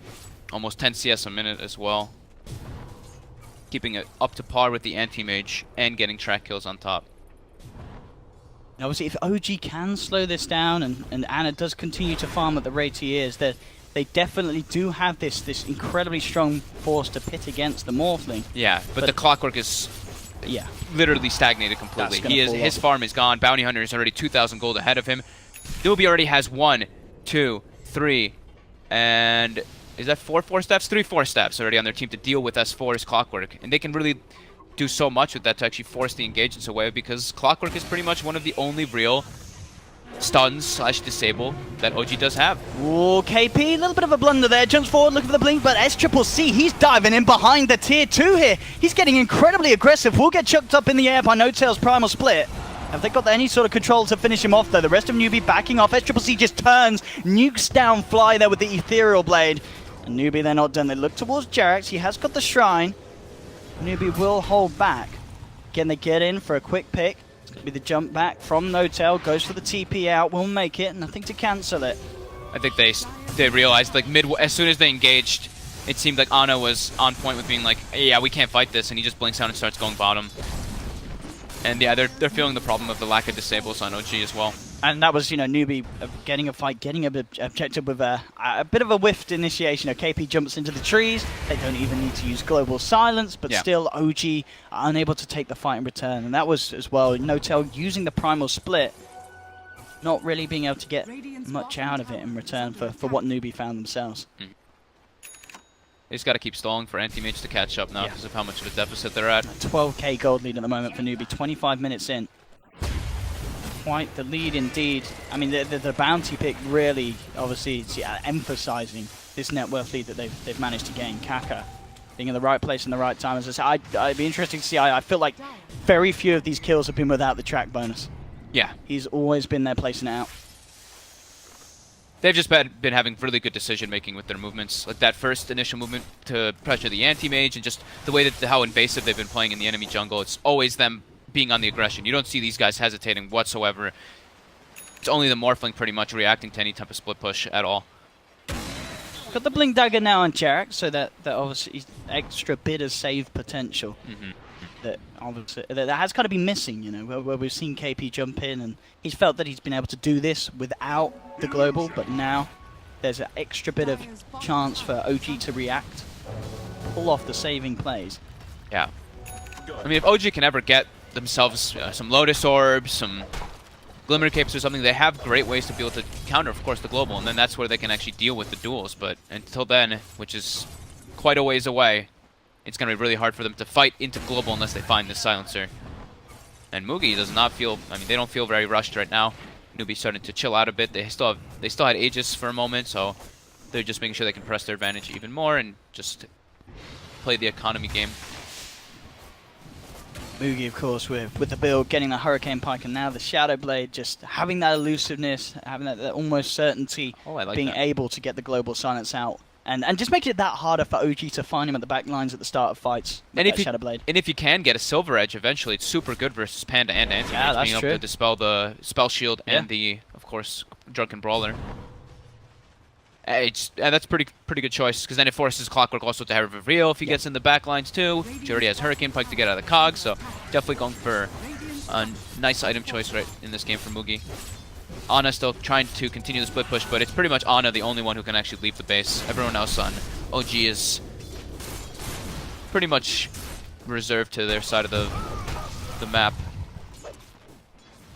Almost 10 CS a minute as well. Keeping it up to par with the anti-mage and getting track kills on top. And obviously, if OG can slow this down and Ana does continue to farm at the rate he is, they definitely do have this incredibly strong force to pit against the Morphling. Yeah, but the clockwork is literally stagnated completely. His farm is gone. Bounty Hunter is already 2,000 gold ahead of him. NewBee already has 1, 2, 3, and... Is that 4 steps? 3 4 steps already on their team to deal with S4's Clockwork. And they can really do so much with that to actually force the engagements away, because Clockwork is pretty much one of the only real stuns/disable that OG does have. Ooh, KP, a little bit of a blunder there. Jumps forward, looking for the blink, but S-Triple-C, he's diving in behind the tier 2 here. He's getting incredibly aggressive. Will get chucked up in the air by No-Tail's Primal Split. Have they got any sort of control to finish him off, though? The rest of NewBee backing off. S-Triple-C just turns, nukes down Fly there with the Ethereal Blade. And NewBee, they're not done. They look towards Jerax. He has got the Shrine. NewBee will hold back. Again, they get in for a quick pick. It's going to be the jump back from No-Tail. Goes for the TP out. Will make it. Nothing to cancel it. I think they realized, like, as soon as they engaged, it seemed like Ana was on point with being like, hey, yeah, we can't fight this. And he just blinks out and starts going bottom. And yeah, they're feeling the problem of the lack of disables on OG as well. And that was, you know, NewBee getting a fight, getting an objective with a bit of a whiffed initiation. KP jumps into the trees. They don't even need to use Global Silence, but still OG are unable to take the fight in return. And that was, as well, No-Tail using the Primal Split, not really being able to get much out of it in return for what NewBee found themselves. They just got to keep stalling for anti-mage to catch up now because of how much of a deficit they're at. 12k gold lead at the moment for NewBee, 25 minutes in. Quite the lead indeed. I mean, the bounty pick really, obviously, emphasizing this net worth lead that they've managed to gain. Kaka being in the right place in the right time. As I said, I'd be interested to see. I feel like very few of these kills have been without the track bonus. Yeah. He's always been there placing it out. They've just been having really good decision making with their movements, like that first initial movement to pressure the anti-mage, and just the way that how invasive they've been playing in the enemy jungle. It's always them being on the aggression. You don't see these guys hesitating whatsoever. It's only the Morphling pretty much reacting to any type of split push at all. Got the Blink Dagger now on Jarek, so that obviously extra bit of save potential. That obviously that has kind of been missing, you know, where we've seen KP jump in and he's felt that he's been able to do this without the global, but now there's an extra bit of chance for OG to react, pull off the saving plays. Yeah. I mean, if OG can ever get themselves some Lotus Orbs, some Glimmer Capes or something, they have great ways to be able to counter, of course, the global, and then that's where they can actually deal with the duels. But until then, which is quite a ways away, it's going to be really hard for them to fight into global unless they find this silencer. And Mugi does not feel, I mean, they don't feel very rushed right now. NewBee starting to chill out a bit. They still had Aegis for a moment, so they're just making sure they can press their advantage even more and just play the economy game. Mugi, of course, with the build, getting the Hurricane Pike, and now the Shadow Blade, just having that elusiveness, having that almost certainty, being able to get the global silence out. And just make it that harder for OG to find him at the back lines at the start of fights. And if Shadow Blade. And if you can get a Silver Edge eventually, it's super good versus Panda and Anti. Yeah, that's being true. able to dispel the Spell Shield and the, of course, Drunken Brawler. That's pretty good choice, because then it forces Clockwork also to have reveal if he gets in the back lines too. She already has Hurricane Pike to get out of the cogs, so definitely going for a nice item choice right in this game for Mugi. Ana still trying to continue the split push, but it's pretty much Ana the only one who can actually leave the base. Everyone else on OG is pretty much reserved to their side of the map.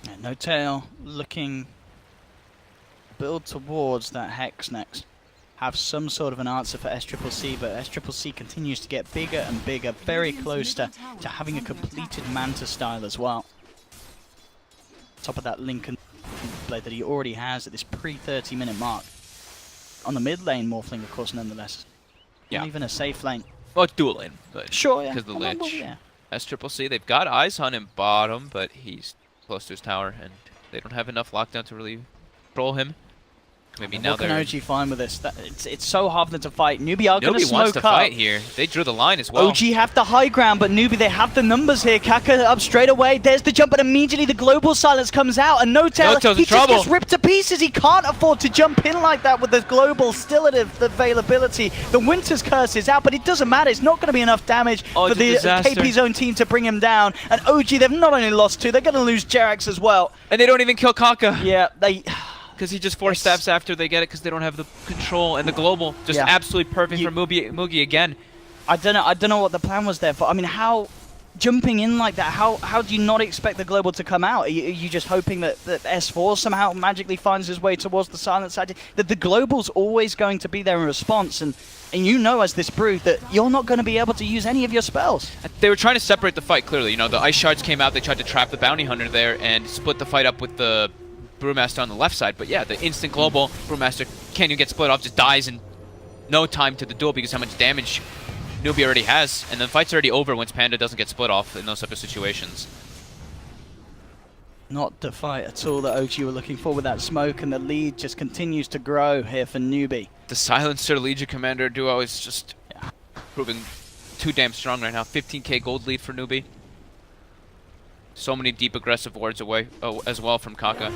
Yeah, No Tail looking build towards that Hex next. Have some sort of an answer for SCCC, but SCCC continues to get bigger and bigger, very close to having a completed Manta style as well. Top of that Lincoln Blade that he already has at this pre-30-minute mark. On the mid lane, Morphling, of course, nonetheless. Yeah. Not even a safe lane. Well, it's dual lane, but sure, yeah. Because the Lich. Yeah. SCCC, they've got eyes on him bottom, but he's close to his tower, and they don't have enough lockdown to really control him. Maybe now they're... What can OG find with this? It's so hard for them to fight. NewBee are going to NewBee smoke wants to up. fight here. They drew the line as well. OG have the high ground, but NewBee, they have the numbers here. Kaka up straight away. There's the jump, but immediately the global silence comes out. And No Tail, he just gets ripped to pieces. He can't afford to jump in like that with the global still at availability. The Winter's Curse is out, but it doesn't matter. It's not going to be enough damage for the KP's own team to bring him down. And OG, they've not only lost two, they're going to lose Jerax as well. And they don't even kill Kaka. Yeah, they... Because he just 4-stabs after they get it because they don't have the control, and the global just absolutely perfect for Mugi again. I don't know what the plan was there for. I mean, how jumping in like that? How do you not expect the global to come out? Are you just hoping that S4 somehow magically finds his way towards the silent side? That the global's always going to be there in response, and you know as this brew that you're not going to be able to use any of your spells. They were trying to separate the fight clearly. You know, the Ice Shards came out. They tried to trap the Bounty Hunter there and split the fight up with the Brewmaster on the left side, but yeah, the instant global Brewmaster can't even get split off, just dies in no time to the duel because how much damage NewBee already has, and the fight's already over once Panda doesn't get split off in those type of situations. Not the fight at all that OG were looking for with that smoke, and the lead just continues to grow here for NewBee. The Silencer Legion Commander duo is just proving too damn strong right now. 15k gold lead for NewBee. So many deep aggressive wards away as well from Kaka.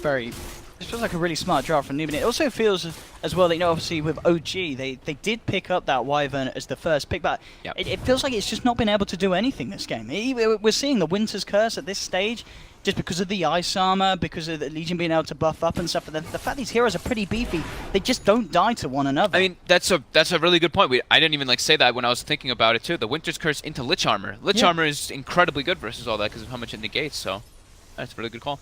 This feels like a really smart draft from NewBee. It also feels as well that, you know, obviously with OG, they did pick up that Wyvern as the first pick, but it feels like it's just not been able to do anything this game. We're seeing the Winter's Curse at this stage just because of the Ice Armor, because of the Legion being able to buff up and stuff. But the fact these heroes are pretty beefy, they just don't die to one another. I mean, that's a really good point. I didn't even say that when I was thinking about it too. The Winter's Curse into Lich Armor. Lich Armor is incredibly good versus all that because of how much it negates. So that's a really good call.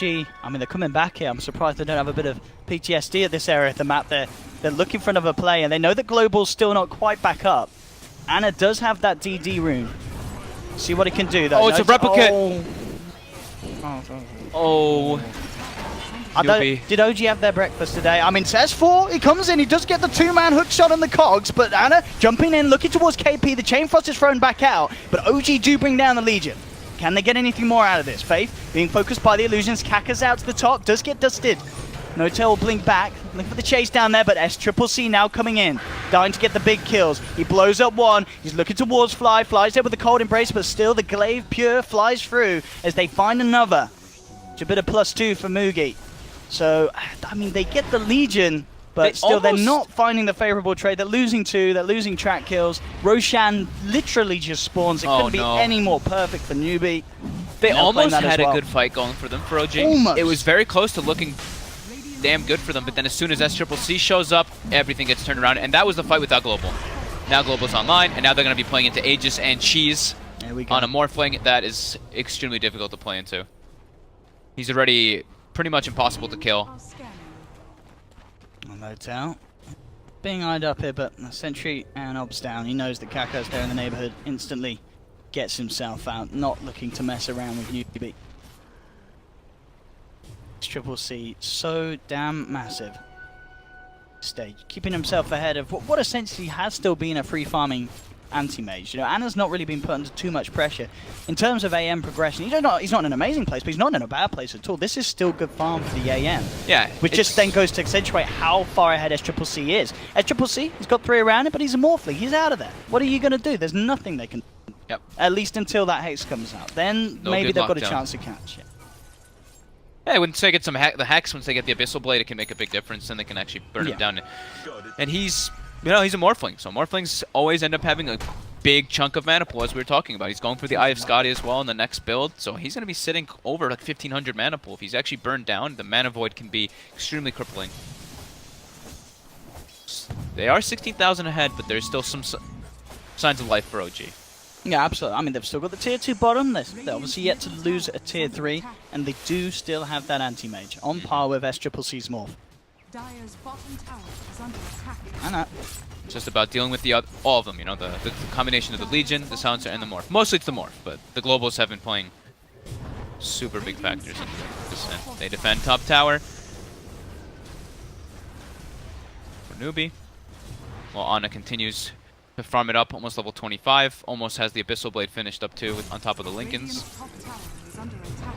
I mean, they're coming back here. I'm surprised they don't have a bit of PTSD at this area of the map. They're looking for another play, and they know that Global's still not quite back up. Anna does have that DD rune. See what he can do, though. Oh, it's a replicate. Did OG have their breakfast today? I mean, says 4, he comes in, he does get the 2-man hook shot on the cogs, but Anna jumping in, looking towards KP, the Chain Frost is thrown back out, but OG do bring down the Legion. Can they get anything more out of this? Faith being focused by the illusions. Kaka's out to the top. Does get dusted. No-Tail will blink back. Looking for the chase down there, but SCCC now coming in. Dying to get the big kills. He blows up one. He's looking towards Fly. Flies there with the cold embrace, but still the glaive pure flies through as they find another. It's a bit of +2 for Mugi. So, I mean, they get the Legion, but still they're not finding the favorable trade. They're losing 2. They're losing track kills. Roshan literally just spawns. It couldn't be any more perfect for NewBee. They almost had a good fight going for them for OG. Almost. It was very close to looking damn good for them, but then as soon as SCCC shows up, everything gets turned around, and that was the fight without Global. Now Global's online, and now they're going to be playing into Aegis and Cheese on a Morphling that is extremely difficult to play into. He's already pretty much impossible to kill. No doubt. Being eyed up here, but Sentry and Ob's down. He knows that Kaka's there in the neighborhood. Instantly gets himself out, not looking to mess around with NewBee. CCC so damn massive stage, keeping himself ahead of what essentially has still been a free farming anti-mage. You know, Anna's not really been put under too much pressure in terms of AM progression. He's not in an amazing place, but he's not in a bad place at all. This is still good farm for the AM. Yeah, which just then goes to accentuate how far ahead SCCC is. SCCC, he's got 3 around it, but he's a Morphling. He's out of there. What are you going to do? There's nothing they can do. Yep. At least until that Hex comes out. Then maybe they've got a chance to catch it. Yeah, once they get the Hex, once they get the Abyssal Blade, it can make a big difference, and they can actually burn him down. And he's, he's a Morphling, so Morphlings always end up having a big chunk of mana pool, as we were talking about. He's going for the Eye of Skadi as well in the next build, so he's going to be sitting over like 1,500 mana pool. If he's actually burned down, the Mana Void can be extremely crippling. They are 16,000 ahead, but there's still some signs of life for OG. Yeah, absolutely. I mean, they've still got the tier 2 bottom. They're obviously yet to lose a tier 3, and they do still have that anti-mage on par with SCCC's Morph. Dire's bottom tower is under attack. I know. It's just about dealing with all of them, you know, the combination of the Legion, the Silencer, and the Morph. Mostly it's the Morph, but the Globals have been playing super big factors into this. They defend top tower. For NewBee. While Ana continues to farm it up, almost level 25. Almost has the Abyssal Blade finished up too, on top of the Lincolns. Top tower is under attack.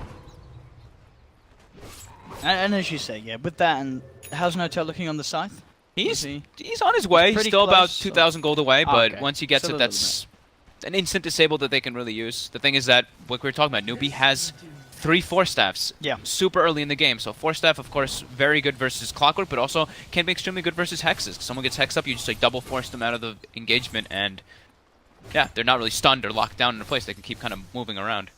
And as you say, yeah, with that, and how's No-Tail looking on the scythe? He's on his way. He's still about 2,000 gold away, but okay. once he gets it, that's an instant disable that they can really use. The thing is that, like we were talking about, NewBee has 3 Force Staffs super early in the game. So Force Staff, of course, very good versus Clockwork, but also can be extremely good versus Hexes. If someone gets Hexed up, you just like double force them out of the engagement, and yeah, they're not really stunned or locked down in a place. They can keep kind of moving around.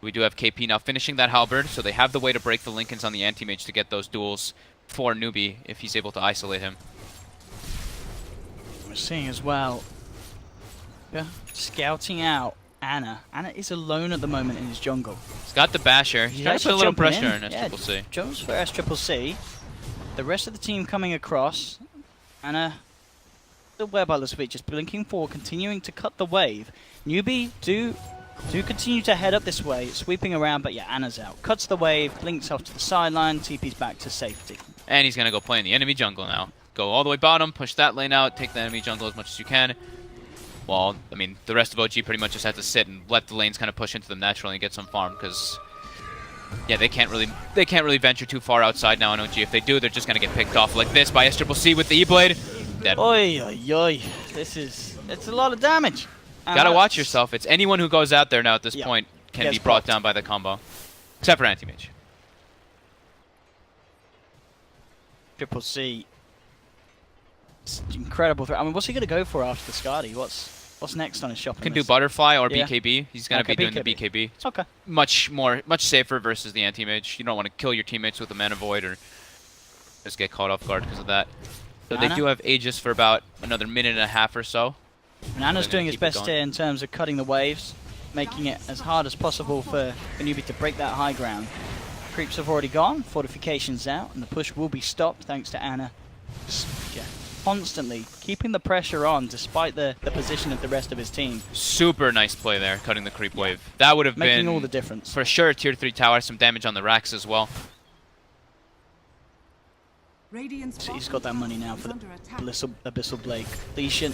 We do have KP now finishing that Halberd, so they have the way to break the Lincolns on the Anti-Mage to get those duels for NewBee if he's able to isolate him. We're seeing as well, scouting out Ana. Ana is alone at the moment in his jungle. He's got the Basher. He's trying to put a little pressure in SCCC. Jones for SCCC. The rest of the team coming across. Ana, the web by the speed, just blinking forward, continuing to cut the wave. NewBee do continue to head up this way, sweeping around, but yeah, Ana's out. Cuts the wave, blinks off to the sideline, TP's back to safety. And he's going to go play in the enemy jungle now. Go all the way bottom, push that lane out, take the enemy jungle as much as you can. Well, I mean, the rest of OG pretty much just have to sit and let the lanes kind of push into them naturally and get some farm, because yeah, they can't really venture too far outside now in OG. If they do, they're just going to get picked off like this by SCCC with the E-Blade. Dead. Oi, oi, oi. It's a lot of damage. Gotta watch yourself. It's anyone who goes out there now at this point can be brought down by the combo. Except for Anti-Mage. CCC. It's incredible threat. I mean, what's he going to go for after the Skadi? What's next on his shopping Can list? do Butterfly or BKB. He's going to be doing the BKB. It's okay. Much safer versus the Anti-Mage. You don't want to kill your teammates with a Mana Void or just get caught off guard because of that. So they do have Aegis for about another minute and a half or so. And Ana's doing his best here in terms of cutting the waves, making it as hard as possible for NewBee to break that high ground. Creeps have already gone, fortifications out, and the push will be stopped thanks to Ana. Constantly keeping the pressure on despite the position of the rest of his team. Super nice play there, cutting the creep wave. That would have been making all the difference. For sure, tier 3 tower, some damage on the racks as well. So he's got that money now for the Abyssal Blade completion.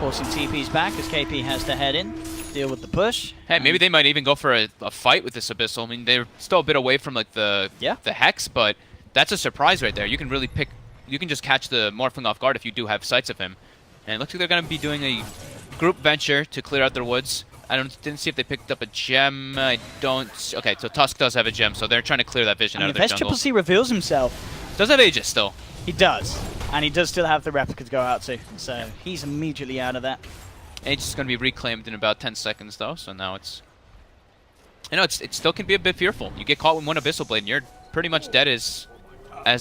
Forcing TP's back as KP has to head in, deal with the push. Hey, maybe they might even go for a fight with this Abyssal. I mean, they're still a bit away from like the Hex, but that's a surprise right there. You can really pick, you can just catch the Morphling off guard if you do have sights of him. And it looks like they're going to be doing a group venture to clear out their woods. Didn't see if they picked up a gem. I don't. Okay, so Tusk does have a gem, so they're trying to clear that vision out of their jungle. If SCCC reveals himself, does have Aegis still. He does, and he does still have the replica to go out to, so he's immediately out of that. Aegis is going to be reclaimed in about 10 seconds, though, so now it's... You know, it still can be a bit fearful. You get caught with one Abyssal Blade, and you're pretty much dead as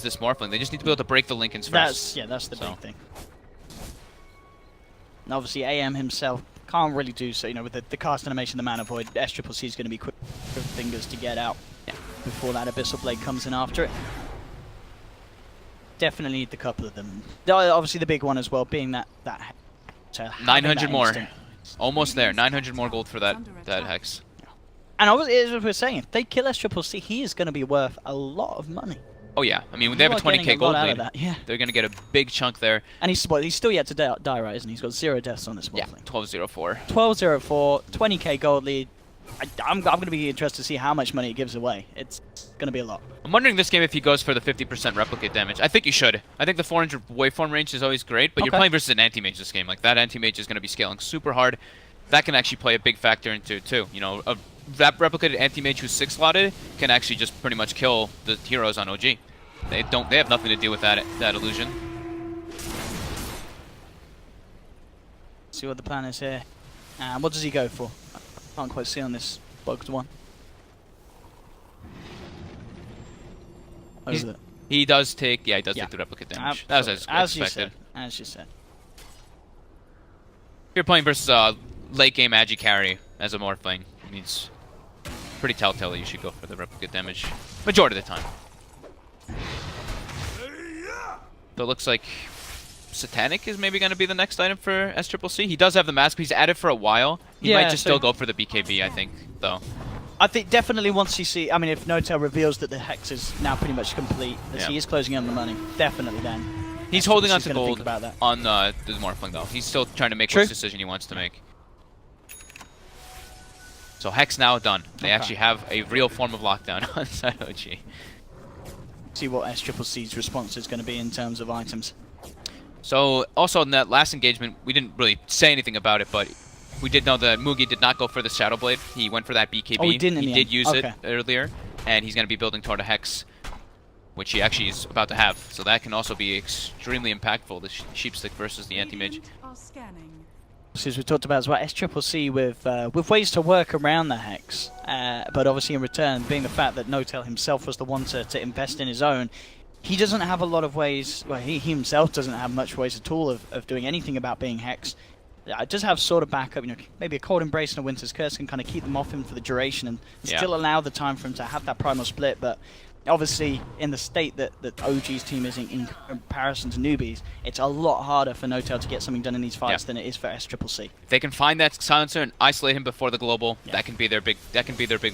this Morphling. They just need to be able to break the Lincolns first. That's the big thing. And obviously, AM himself can't really do so, you know, with the cast animation, the Mana Void, SCCC is going to be quick with fingers to get out before that Abyssal Blade comes in after it. Definitely need the couple of them. Obviously, the big one as well, being that 900 more. Almost there. 900 more gold for that Hex. And as we were saying, if they kill SCCC, he is going to be worth a lot of money. Oh yeah, I mean, when they have a 20k gold lead, they're going to get a big chunk there. And he's still yet to die, right, isn't he? He's got 0 deaths on this Morphling. Yeah, 1204. 1204, 20k gold lead. I'm going to be interested to see how much money it gives away. It's going to be a lot. I'm wondering this game if he goes for the 50% replicate damage. I think you should. I think the 400 waveform range is always great, but you're playing versus an anti-mage this game. Like, that anti-mage is going to be scaling super hard. That can actually play a big factor into it, too. You know, that replicated anti-mage who's 6-slotted can actually just pretty much kill the heroes on OG. They have nothing to do with that illusion. See what the plan is here. And what does he go for? I can't quite see on this bugged one. He does take, he does take the replicate damage. That was as expected. As you said. If you're playing versus a late game Agi carry as a Morphling, I mean, it's pretty telltale that you should go for the replicate damage majority of the time. So it looks like Satanic is maybe going to be the next item for SCCC. He does have the mask, but he's at it for a while. He might just still go for the BKB, I think, though. I think definitely once you see, I mean, if No-Tail reveals that the Hex is now pretty much complete, as he is closing in on the money, definitely then. He's holding on to gold on the Morphling, though. He's still trying to make which decision he wants to make. So Hex now done. They actually have a real form of lockdown on side OG. See what SCCC's response is going to be in terms of items. So, also in that last engagement, we didn't really say anything about it, but we did know that Mugi did not go for the Shadow Blade. He went for that BKB. Oh, he didn't He did use it earlier, and he's going to be building toward a Hex, which he actually is about to have. So that can also be extremely impactful, the Sheepstick versus the Anti-Mage. As we talked about as well, SCCC with ways to work around the Hex, but obviously in return, being the fact that No-Tail himself was the one to invest in his own, he doesn't have a lot of ways, well, he himself doesn't have much ways at all of doing anything about being Hex. Does have sort of backup, you know, maybe a Cold Embrace and a Winter's Curse can kind of keep them off him for the duration and still allow the time for him to have that primal split, but obviously in the state that OG's team is in comparison to NewBee's, it's a lot harder for No-Tail to get something done in these fights than it is for SCCC. If they can find that silencer and isolate him before the global, that can be their big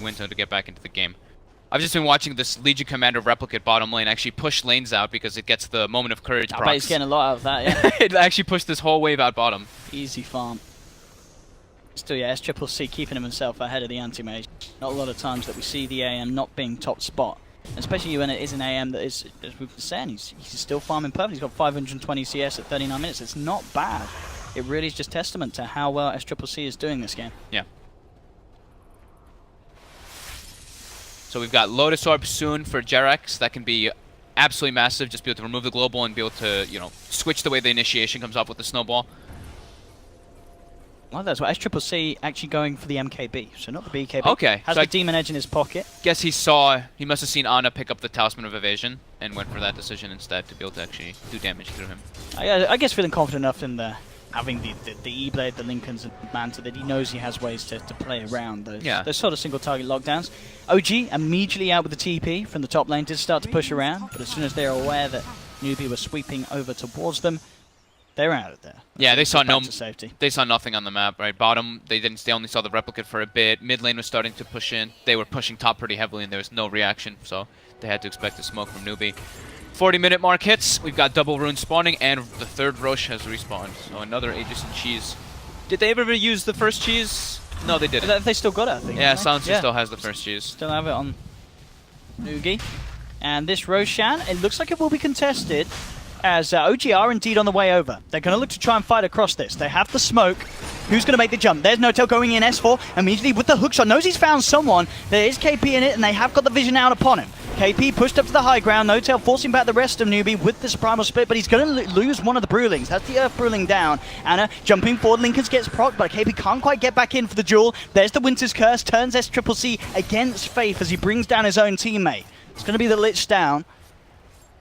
window to get back into the game. I've just been watching this Legion Commander replicate bottom lane actually push lanes out because it gets the moment of courage procs. I bet he's getting a lot out of that, yeah. It actually pushed this whole wave out bottom. Easy farm. Still, yeah, SCCC keeping himself ahead of the Anti-Mage. Not a lot of times that we see the AM not being top spot. Especially when it is an AM that is, as we've been saying, he's still farming perfect. He's got 520 CS at 39 minutes. It's not bad. It really is just testament to how well SCCC is doing this game. Yeah. So we've got Lotus Orb soon for Jerax. That can be absolutely massive. Just be able to remove the global and be able to, you know, switch the way the initiation comes off with the snowball. Well, that's what SCCC actually going for the MKB, so not the BKB. Okay. Has so the Demon Edge in his pocket. Guess he must have seen Ana pick up the Talisman of Evasion and went for that decision instead to be able to actually do damage through him. I guess feeling confident enough in having the E-Blade, the Lincolns, and Manta that he knows he has ways to play around those sort of single target lockdowns. OG immediately out with the TP from the top lane, did start to push around, but as soon as they're aware that NewBee was sweeping over towards them, they're out of there. Yeah, they saw safety. They saw nothing on the map, right? Bottom, they only saw the replicate for a bit. Mid lane was starting to push in. They were pushing top pretty heavily, and there was no reaction, so they had to expect a smoke from NewBee. 40-minute mark hits. We've got double rune spawning, and the third Roche has respawned. So another Aegis and cheese. Did they ever use the first cheese? No, they didn't. They still got it, I think. Yeah, don't they? Silencer Yeah. still has the first cheese. Still have it on NewBee. And this Roshan, it looks like it will be contested, as OG are indeed on the way over. They're going to look to try and fight across this. They have the smoke. Who's going to make the jump? There's No-Tail going in S4 immediately with the hookshot. Knows he's found someone. There is KP in it, and they have got the vision out upon him. KP pushed up to the high ground. No-Tail forcing back the rest of NewBee with this primal split, but he's going to lose one of the Brewlings. That's the Earth Brewling down. Anna jumping forward. Lincoln gets procced, but KP can't quite get back in for the duel. There's the Winter's Curse. Turns SCCC against Faith as he brings down his own teammate. It's going to be the Lich down.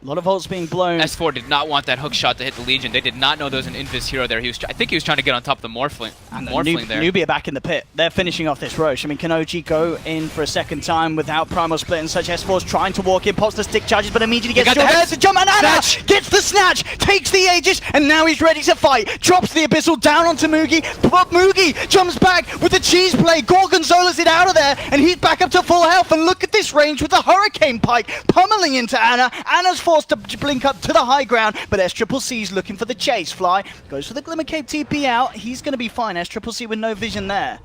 A lot of ults being blown. S4 did not want that hook shot to hit the Legion. They did not know there was an Invis hero there. I think he was trying to get on top of the Morphling. And Morphling there. NewBee are back in the pit. They're finishing off this Roche. I mean, can OG go in for a second time without Primal Split and such? S4's trying to walk in, pops the stick charges, but immediately gets got the jump, and Anna gets the snatch, takes the Aegis, and now he's ready to fight. Drops the Abyssal down onto Mugi, but Mugi jumps back with the cheese play. Gorgonzola's it out of there, and he's back up to full health. And look at this range with the Hurricane Pike pummeling into Anna. Anna's forced to blink up to the high ground, but SCCC's looking for the chase. Fly goes for the Glimmer Cape TP out. He's going to be fine. SCCC with no vision there.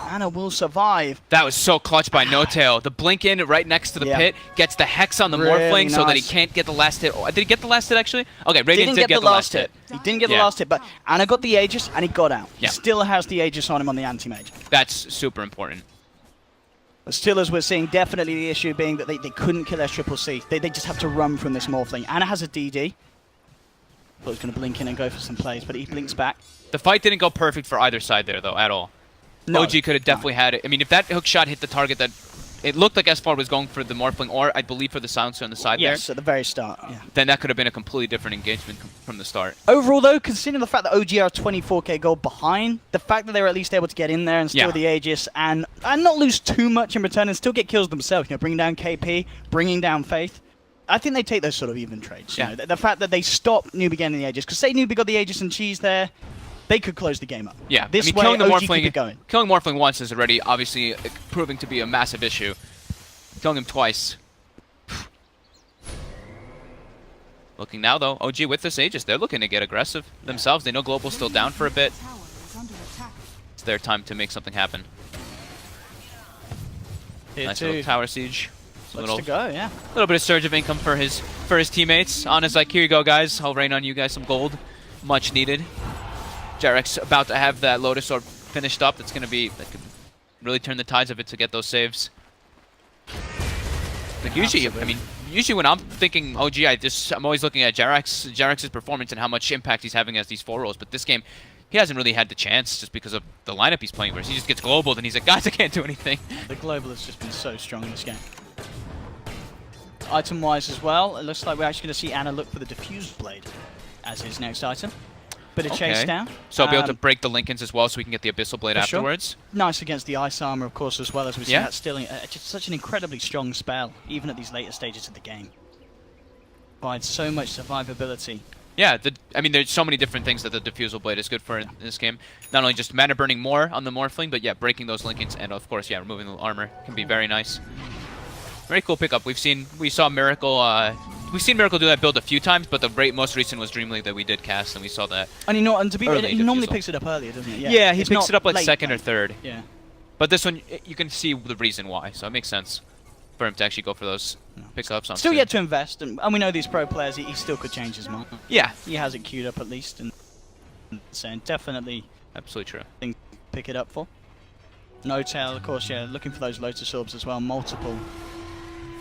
Anna will survive. That was so clutch by No-Tail. The blink in right next to the pit gets the Hex on the Really Morphling so that he nice. can't get the last hit. Oh, did he get the last hit actually? Okay, Radiant Didn't did get the last hit. He didn't get the Yeah. last hit, but Anna got the Aegis and he got out. Yeah. He still has the Aegis on him on the anti-mage. That's super important. But still, as we're seeing, definitely the issue being that they couldn't kill SCCC. They just have to run from this Morphling. Anna has a DD. Thought he was going to blink in and go for some plays, but he blinks back. The fight didn't go perfect for either side there though, at all. No, OG could have definitely had it. I mean, if that hook shot hit the target, that it looked like S4 was going for the Morphling, or I believe for the Silencer on the side Yes, there, at the very start. Yeah. then that could have been a completely different engagement from the start. Overall, though, considering the fact that OG are 24k gold behind, the fact that they were at least able to get in there and steal Yeah. the Aegis and not lose too much in return and still get kills themselves, bringing down KP, bringing down Faith, I think they take those sort of even trades. Yeah. The fact that they stopped NewBee getting the Aegis, because say NewBee got the Aegis and cheese there, they could close the game up. Yeah, This I mean, way, killing the OG keep it Morphling, going. killing Morphling once is already obviously proving to be a massive issue. Killing him twice. Looking now though, OG with this Aegis, they're looking to get aggressive themselves. They know Global's still down for a bit. Tower is under attack. It's their time to make something happen. Here Nice too. little tower siege. Looks to go, yeah. Little bit of surge of income for his teammates. Ana's like, here you go, guys. I'll rain on you guys some gold, much needed. Jarek's about to have that Lotus Orb finished up. That could really turn the tides of it to get those saves. Like usually, I mean, usually when I'm thinking OG, I'm always looking at Jarek's performance and how much impact he's having as these 4 roles. But this game, he hasn't really had the chance just because of the lineup he's playing. Whereas he just gets global, and he's like, guys, I can't do anything. The global has just been so strong in this game. Item-wise as well, it looks like we're actually going to see Anna look for the Diffused Blade as his next item. Bit of chase down. So I'll be able to break the Lincolns as well so we can get the Abyssal Blade for sure. afterwards. Nice against the Ice Armor, of course, as well as we see Yeah. that still just such an incredibly strong spell, even at these later stages of the game. Provides so much survivability. Yeah, I mean, there's so many different things that the Diffusal Blade is good for in this game. Not only just mana burning more on the Morphling, but yeah, breaking those Lincolns, and of course, yeah, removing the armor can be very nice. Very cool pickup. We've seen Miracle do that build a few times, but the most recent was Dream League that we did cast, and we saw that. And he normally Diffusal. picks it up earlier, doesn't he? Yeah, he It's picks not it up like late, second though. or third. Yeah. But this one, you can see the reason why, so it makes sense for him to actually go for those pickups. Still yet to invest, and we know these pro players, he still could change his mind. Yeah, He has it queued up at least, and so definitely absolutely true. pick it up for. No-Tail, of course, yeah, looking for those Lotus Orbs as well, multiple.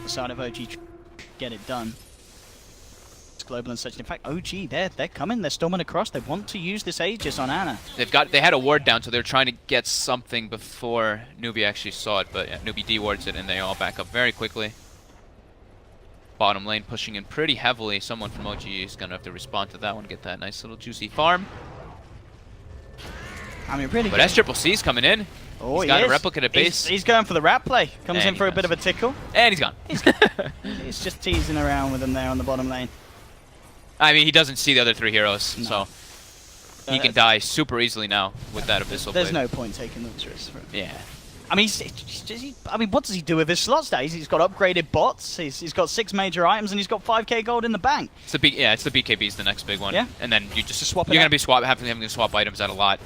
The side of OG get it done. It's global and such. In fact, OG, they're coming, they're storming across. They want to use this Aegis on Anna. They had a ward down, so they're trying to get something before NewBee actually saw it, but yeah, NewBee dewards it, and they all back up very quickly. Bottom lane pushing in pretty heavily. Someone from OG is going to have to respond to that one, get that nice little juicy farm. I mean, really But good. SCCC's coming in. Oh, He's got he a is. replicate at base. He's going for the rat play. Comes And in he for a bit does. of a tickle. And he's gone. He's just teasing around with them there on the bottom lane. I mean, he doesn't see the other 3 heroes, so he can die super easily now with that Abyssal There's Blade. no point taking those risks for him. Yeah. I mean, what does he do with his slots now? He's got upgraded bots. He's got 6 major items, and he's got 5k gold in the bank. It's the it's the BKB's the next big one. Yeah. And then you just swap it you're out. gonna be having to swap items out a lot.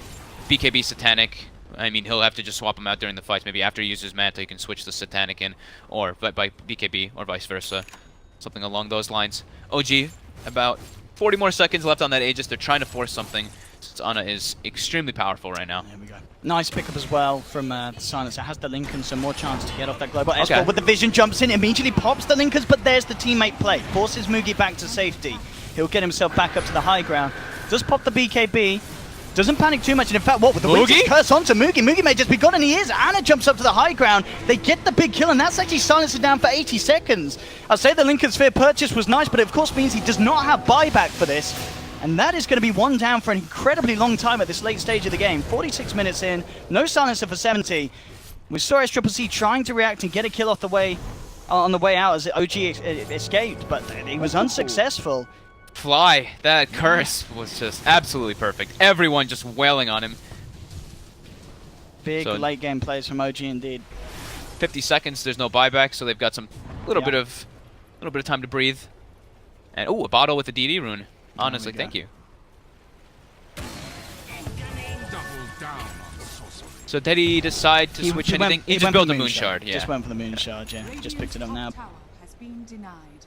BKB Satanic. I mean, he'll have to just swap them out during the fights. Maybe after he uses Manta, you can switch the Satanic in, or by BKB, or vice versa. Something along those lines. OG, about 40 more seconds left on that Aegis. They're trying to force something, since Ana is extremely powerful right now. There we go. Nice pickup as well from the Silencer. Has the Lincoln, so more chance to get off that global escort. With the vision, jumps in, immediately pops the Linkers, but there's the teammate play. Forces Mugi back to safety. He'll get himself back up to the high ground. Does pop the BKB. Doesn't panic too much, and in fact, with the Winter's Curse onto Mugi, Mugi may just be gone, and he is. Ana jumps up to the high ground. They get the big kill, and that's actually Silencer down for 80 seconds. I'd say the Lincoln Sphere purchase was nice, but it of course means he does not have buyback for this. And that is going to be one down for an incredibly long time at this late stage of the game. 46 minutes in, no Silencer for 70. We saw SCCC trying to react and get a kill off the way on the way out as OG escaped, but he was unsuccessful. Fly, that curse was just absolutely perfect. Everyone just wailing on him. Big late game plays from OG indeed. 50 seconds, there's no buyback, so they've got some little bit of time to breathe. And a bottle with the DD rune. Honestly, thank you. So did he decide to switch anything? He just built the Moon Shard, yeah. Just went for the Moon Shard, yeah. Just picked it up now.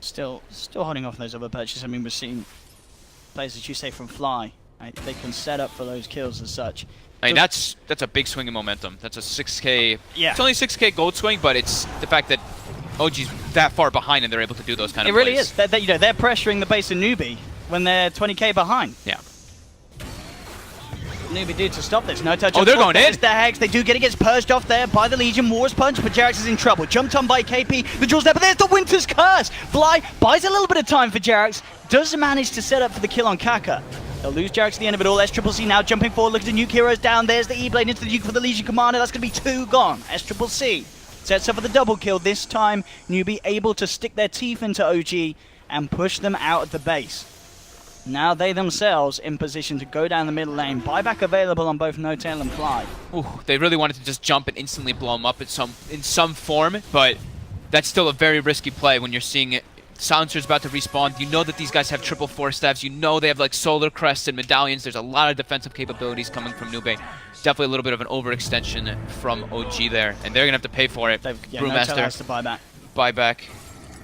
Still holding off those other purchases. I mean, we're seeing players, as you say, from Fly. Right? They can set up for those kills as such. I mean, that's a big swing in momentum. That's a 6k. Yeah. It's only 6k gold swing, but it's the fact that OG's that far behind and they're able to do those kind of plays. It really is. They're pressuring the base of NewBee when they're 20k behind. Yeah. NewBee do to stop this. No touch. Oh, they're going in. The Hex. They do gets purged off there by the Legion. War's punch, but Jerax is in trouble. Jumped on by KP. The Jewel's there, but there's the Winter's Curse. Fly buys a little bit of time for Jerax. Does manage to set up for the kill on Kaka. They'll lose Jerax at the end of it all. SCCC now jumping forward. Look at the nuke heroes down. There's the E-Blade into the nuke for the Legion Commander. That's going to be 2 gone. SCCC sets up for the double kill. This time, NewBee able to stick their teeth into OG and push them out of the base. Now they themselves in position to go down the middle lane. Buyback available on both No-Tail and Fly. Ooh, they really wanted to just jump and instantly blow them up in some form, but that's still a very risky play when you're seeing it. Silencer's about to respawn. You know that these guys have triple 4 staffs. You know they have like solar crests and medallions. There's a lot of defensive capabilities coming from NewBee. Definitely a little bit of an overextension from OG there, and they're gonna have to pay for it. No-Tail has to buy back. Buyback.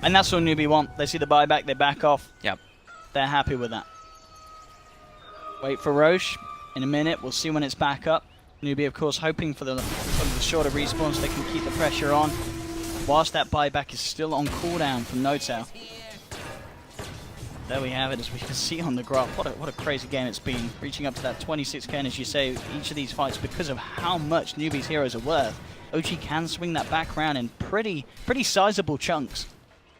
And that's what NewBee want. They see the buyback, they back off. Yep. They're happy with that. Wait for Roche. In a minute, we'll see when it's back up. NewBee, of course, hoping for the shorter respawn so they can keep the pressure on, whilst that buyback is still on cooldown from No-Tail. There we have it, as we can see on the graph. What a crazy game it's been, reaching up to that 26k, and as you say, each of these fights, because of how much NewBee's heroes are worth, OG can swing that back round in pretty sizable chunks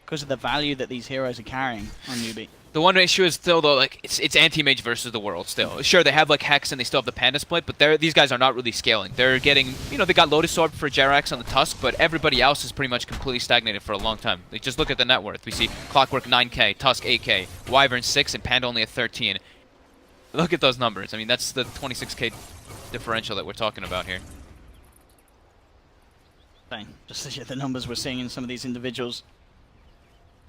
because of the value that these heroes are carrying on NewBee. The one issue is still, though, like, it's anti-mage versus the world still. Sure, they have, like, Hex and they still have the Panda Split, but these guys are not really scaling. They're getting, you know, they got Lotus Orb for Jerax on the Tusk, but everybody else is pretty much completely stagnated for a long time. Like, just look at the net worth. We see Clockwork 9k, Tusk 8k, Wyvern 6, and Panda only at 13. Look at those numbers. I mean, that's the 26k differential that we're talking about here. Just the numbers we're seeing in some of these individuals.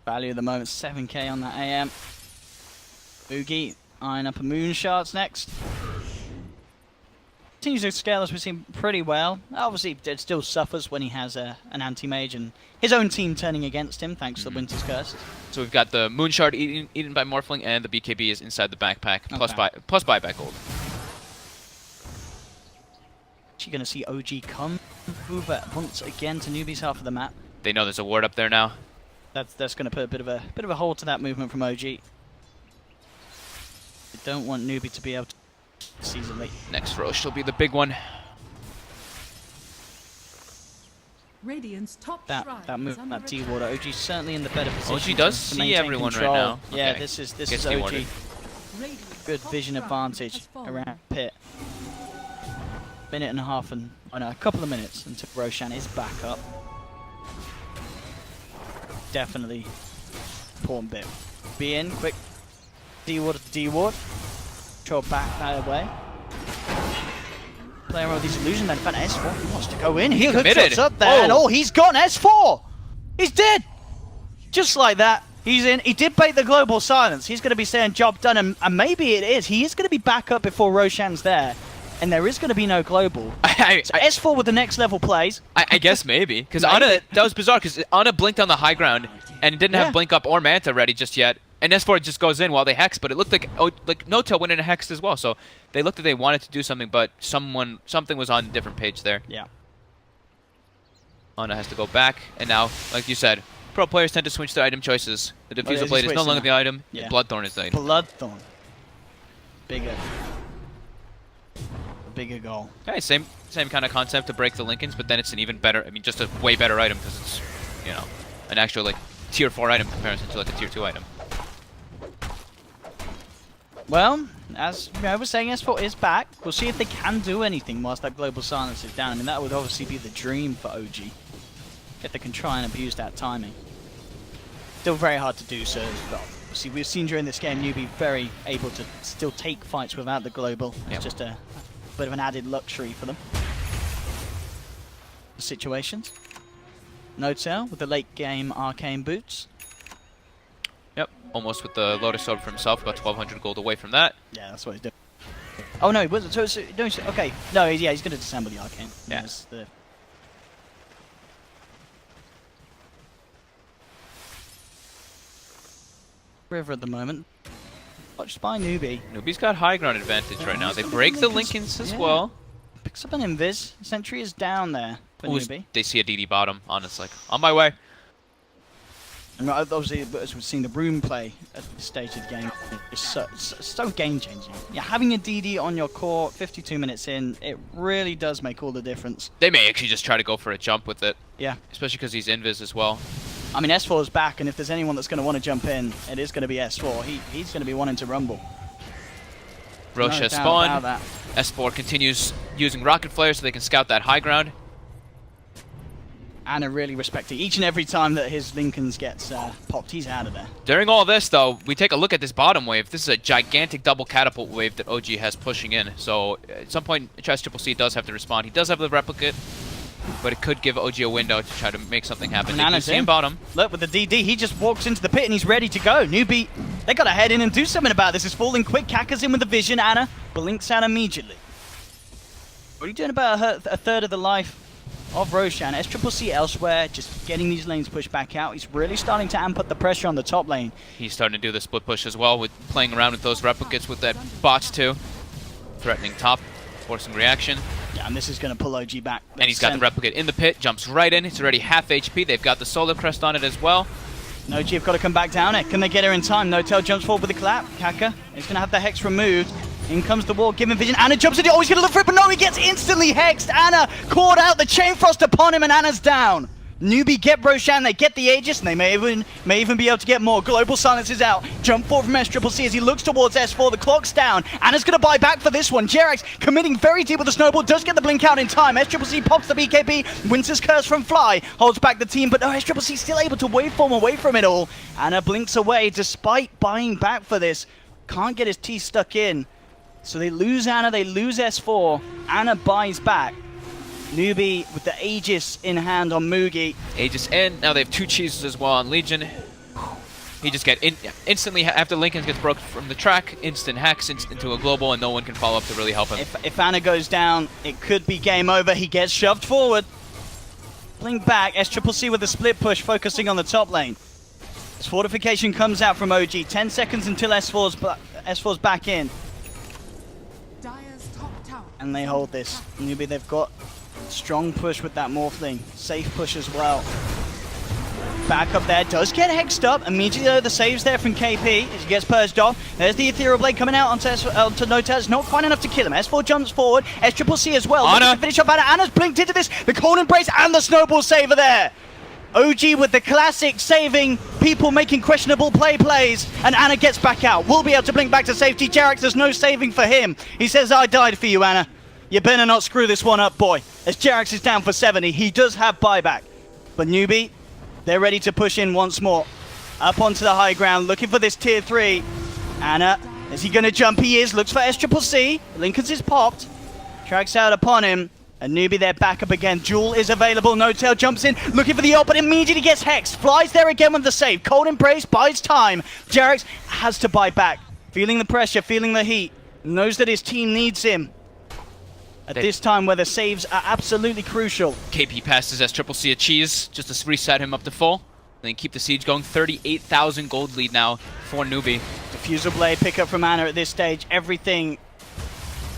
Value at the moment, 7k on that AM. Boogie eyeing up a Moon Shards next. Continues to scale, as we've seen, pretty well. Obviously, it still suffers when he has an anti-mage and his own team turning against him, thanks to the Winter's Curse. So we've got the Moon Shard eaten by Morphling, and the BKB is inside the backpack, plus buyback gold. Actually going to see OG come over once again to NewBee's half of the map. They know there's a ward up there now. That's going to put a bit of a hold to that movement from OG. They don't want NewBee to be able to seize it late. Next Roche will be the big one. Radiant's top that movement, that D-Water, OG certainly in the better position. OG does to see everyone control. right now. Yeah, Okay. this is Gets OG. de-warded. Good vision advantage around pit. Minute and a half and a couple of minutes until Roshan is back up. Definitely important bit. Be in, quick D-ward to D-ward. Control back that away. Player of these illusion, then found S4. He wants to go in. He committed. hooks up there, and Oh. oh, he's gone. S4. He's dead. Just like that. He's in. He did bait the global silence. He's going to be saying job done, and maybe it is. He is going to be back up before Roshan's there, and there is going to be no global. So S4 with the next level plays. I guess maybe. Because Ana, that was bizarre, because Ana blinked on the high ground and didn't have Blink Up or Manta ready just yet. And S4 just goes in while they hex, but it looked like No-Tail went in and hexed as well. So they looked like they wanted to do something, but something was on a different page there. Yeah. Ana has to go back, and now, like you said, pro players tend to switch their item choices. The Diffusal Blade is no longer the item, Yeah. Bloodthorn is the item. Bloodthorn. Bigger. A bigger goal. Okay, same kind of concept to break the Lincolns, but then it's an even better, just a way better item, because it's, an actual, like, tier 4 item in comparison to, like, a tier 2 item. Well, as I was saying, S4 is back. We'll see if they can do anything whilst that global silence is down. I mean, that would obviously be the dream for OG. If they can try and abuse that timing. Still very hard to do so. But obviously, we've seen during this game NewBee very able to still take fights without the global. It's just a bit of an added luxury for them. The situations. No-Tail with the late game arcane boots. Yep, almost with the Lotus Orb for himself, about 1,200 gold away from that. Yeah, that's what he's doing. Oh no, he wasn't. Okay. No, yeah, he's going to disassemble the arcane. Yeah. That's the river at the moment. Watched by NewBee. NewBee's got high ground advantage right now. They break the Lincolns as well. Picks up an invis. Sentry is down there for NewBee. They see a DD bottom, honestly. On my way. And obviously, as we've seen the room play at this stage of the game, is so game-changing. Yeah, having a DD on your core 52 minutes in, it really does make all the difference. They may actually just try to go for a jump with it. Yeah. Especially because he's invis as well. I mean, S4 is back, and if there's anyone that's going to want to jump in, it is going to be S4. He's going to be wanting to rumble. Roche has spawned. S4 continues using rocket flares so they can scout that high ground. Ana really respecting each and every time that his Lincolns gets popped. He's out of there. During all this, though, we take a look at this bottom wave. This is a gigantic double catapult wave that OG has pushing in. So at some point, CC does have to respond. He does have the replicate, but it could give OG a window to try to make something happen. Ana's in bottom. Look, with the DD, he just walks into the pit and he's ready to go. NewBee, they got to head in and do something about this. It's falling quick. Kaka's in with the vision. Ana blinks out immediately. What are you doing about a third of the life of Roshan? SCCC elsewhere, just getting these lanes pushed back out. He's really starting to amp up the pressure on the top lane. He's starting to do the split push as well, with playing around with those replicates with that bots too. Threatening top, forcing reaction. Yeah, and this is going to pull OG back. And he's got the replicate in the pit, jumps right in. It's already half HP. They've got the solar crest on it as well. OG have got to come back down it. Can they get her in time? No-Tail jumps forward with a clap. Kaka is going to have the hex removed. In comes the wall, given vision. Ana jumps in. Oh, he's going to look for it, but no, he gets instantly hexed. Ana caught out, the chain frost upon him, and Ana's down. NewBee get Roshan, they get the Aegis, and they may even be able to get more. Global silence is out. Jump forward from SCCC as he looks towards S4. The clock's down. Ana's going to buy back for this one. Jerax committing very deep with the snowball, does get the blink out in time. SCCC pops the BKB. Winter's Curse from Fly holds back the team, but no, SCCC still able to waveform away from it all. Ana blinks away despite buying back for this. Can't get his teeth stuck in. So they lose Ana, they lose S4. Ana buys back. NewBee with the Aegis in hand on Mugi. Aegis in. Now they have 2 cheeses as well on Legion. He just get instantly, after Lincoln gets broken from the track, instant hacks into a global, and no one can follow up to really help him. If Ana goes down, it could be game over. He gets shoved forward. Blink back. SCCC with a split push, focusing on the top lane. As fortification comes out from OG. 10 seconds until S4's back in. And they hold this. NewBee, they've got strong push with that Morphling. Safe push as well. Back up there, does get hexed up. Immediately though, the saves there from KP as he gets purged off. There's the Ethereal Blade coming out onto No-Tail. It's not quite enough to kill him. S4 jumps forward. SCCC as well. Ana. To finish off Ana. Ana's blinked into this. The Cold Embrace and the Snowball Saver there. OG with the classic saving people making questionable plays, and Ana gets back out. Will be able to blink back to safety. Jerax, there's no saving for him. He says, I died for you, Ana. You better not screw this one up, boy. As Jerax is down for 70, he does have buyback. But NewBee, they're ready to push in once more. Up onto the high ground, looking for this tier 3. Ana, is he going to jump? He is. Looks for SCCC. Lincoln's is popped. Tracks out upon him. And NewBee there back up again. Jewel is available. No Tail jumps in, looking for the ult, but immediately gets hexed. Flies there again with the save. Cold Embrace buys time. Jarex has to buy back. Feeling the pressure, feeling the heat. Knows that his team needs him. At this time where the saves are absolutely crucial. KP passes as Triple C a cheese just to reset him up to full. Then keep the siege going. 38,000 gold lead now for NewBee. Diffusal Blade pickup from Ana at this stage. Everything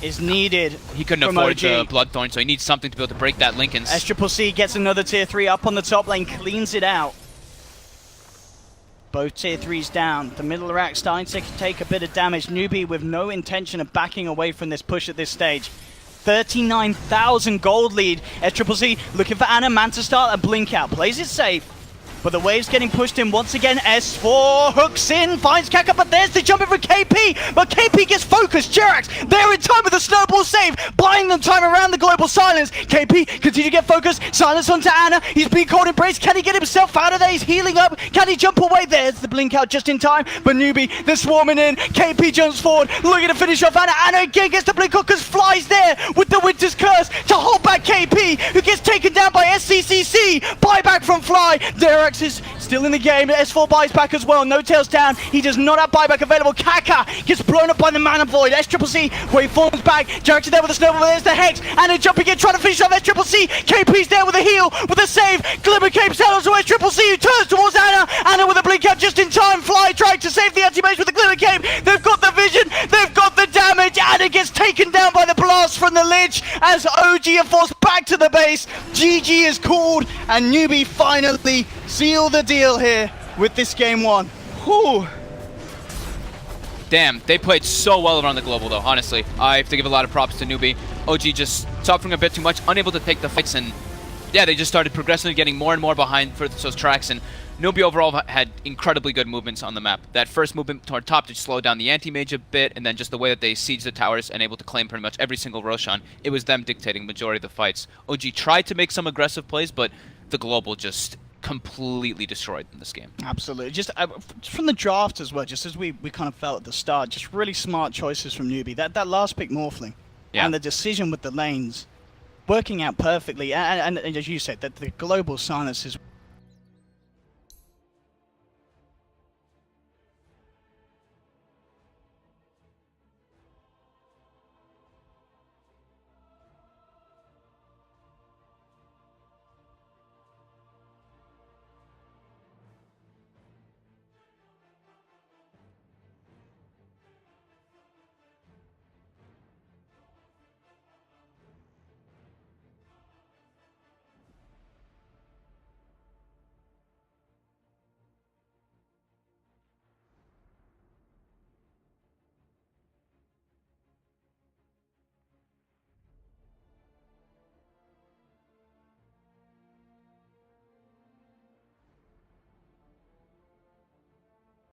is needed. He couldn't afford the Bloodthorn, so he needs something to be able to break that Linken's. SCCC gets another tier 3 up on the top lane, cleans it out. Both tier 3s down. The middle rack starting to take a bit of damage. NewBee with no intention of backing away from this push at this stage. 39,000 gold lead. SCCC looking for Ana, Manta start and blink out. Plays it safe. But the wave's getting pushed in once again. S4 hooks in, finds Kaka, but there's the jump in for KP. But KP gets focused. Jerax there in time with the snowball save, buying them time around the global silence. KP continue to get focused. Silence onto Ana. He's being caught in brace. Can he get himself out of there? He's healing up. Can he jump away? There's the blink out just in time. But NewBee, they're swarming in. KP jumps forward, looking to finish off Ana. Ana again gets the blink out because Fly's there with the Winter's Curse to hold back KP, who gets taken down by SCCC. Buyback from Fly. Jerax is still in the game. S4 buys back as well. No Tails down. He does not have buyback available. Kaka gets blown up by the Mana Void. SCCC wave forms back. Jerax is there with a snowball. There's the Hex. And a jumping in, trying to finish off SCCC. KP's there with a heal, with a save. Glimmer Cape settles away. SCCC who turns towards Ana. Ana with a blink out just in time. Fly trying to save the anti-mage with the Glimmer Cape. They've got the vision. They've got the damage. Ana gets taken down by the blast from the Lich as OG are forced back to the base. GG is called, and NewBee finally seal the deal here with this game one. Whew. Damn, they played so well around the global though, honestly. I have to give a lot of props to NewBee. OG just suffering a bit too much, unable to take the fights, and yeah, they just started progressively getting more and more behind for those tracks, and NewBee overall had incredibly good movements on the map. That first movement toward top to slow down the anti-mage a bit, and then just the way that they siege the towers and able to claim pretty much every single Roshan, it was them dictating majority of the fights. OG tried to make some aggressive plays, but the global just completely destroyed in this game. Absolutely. Just from the draft as well, just as we kind of felt at the start, just really smart choices from NewBee. That last pick Morphling, yeah, and the decision with the lanes working out perfectly, and as you said, that the global silence is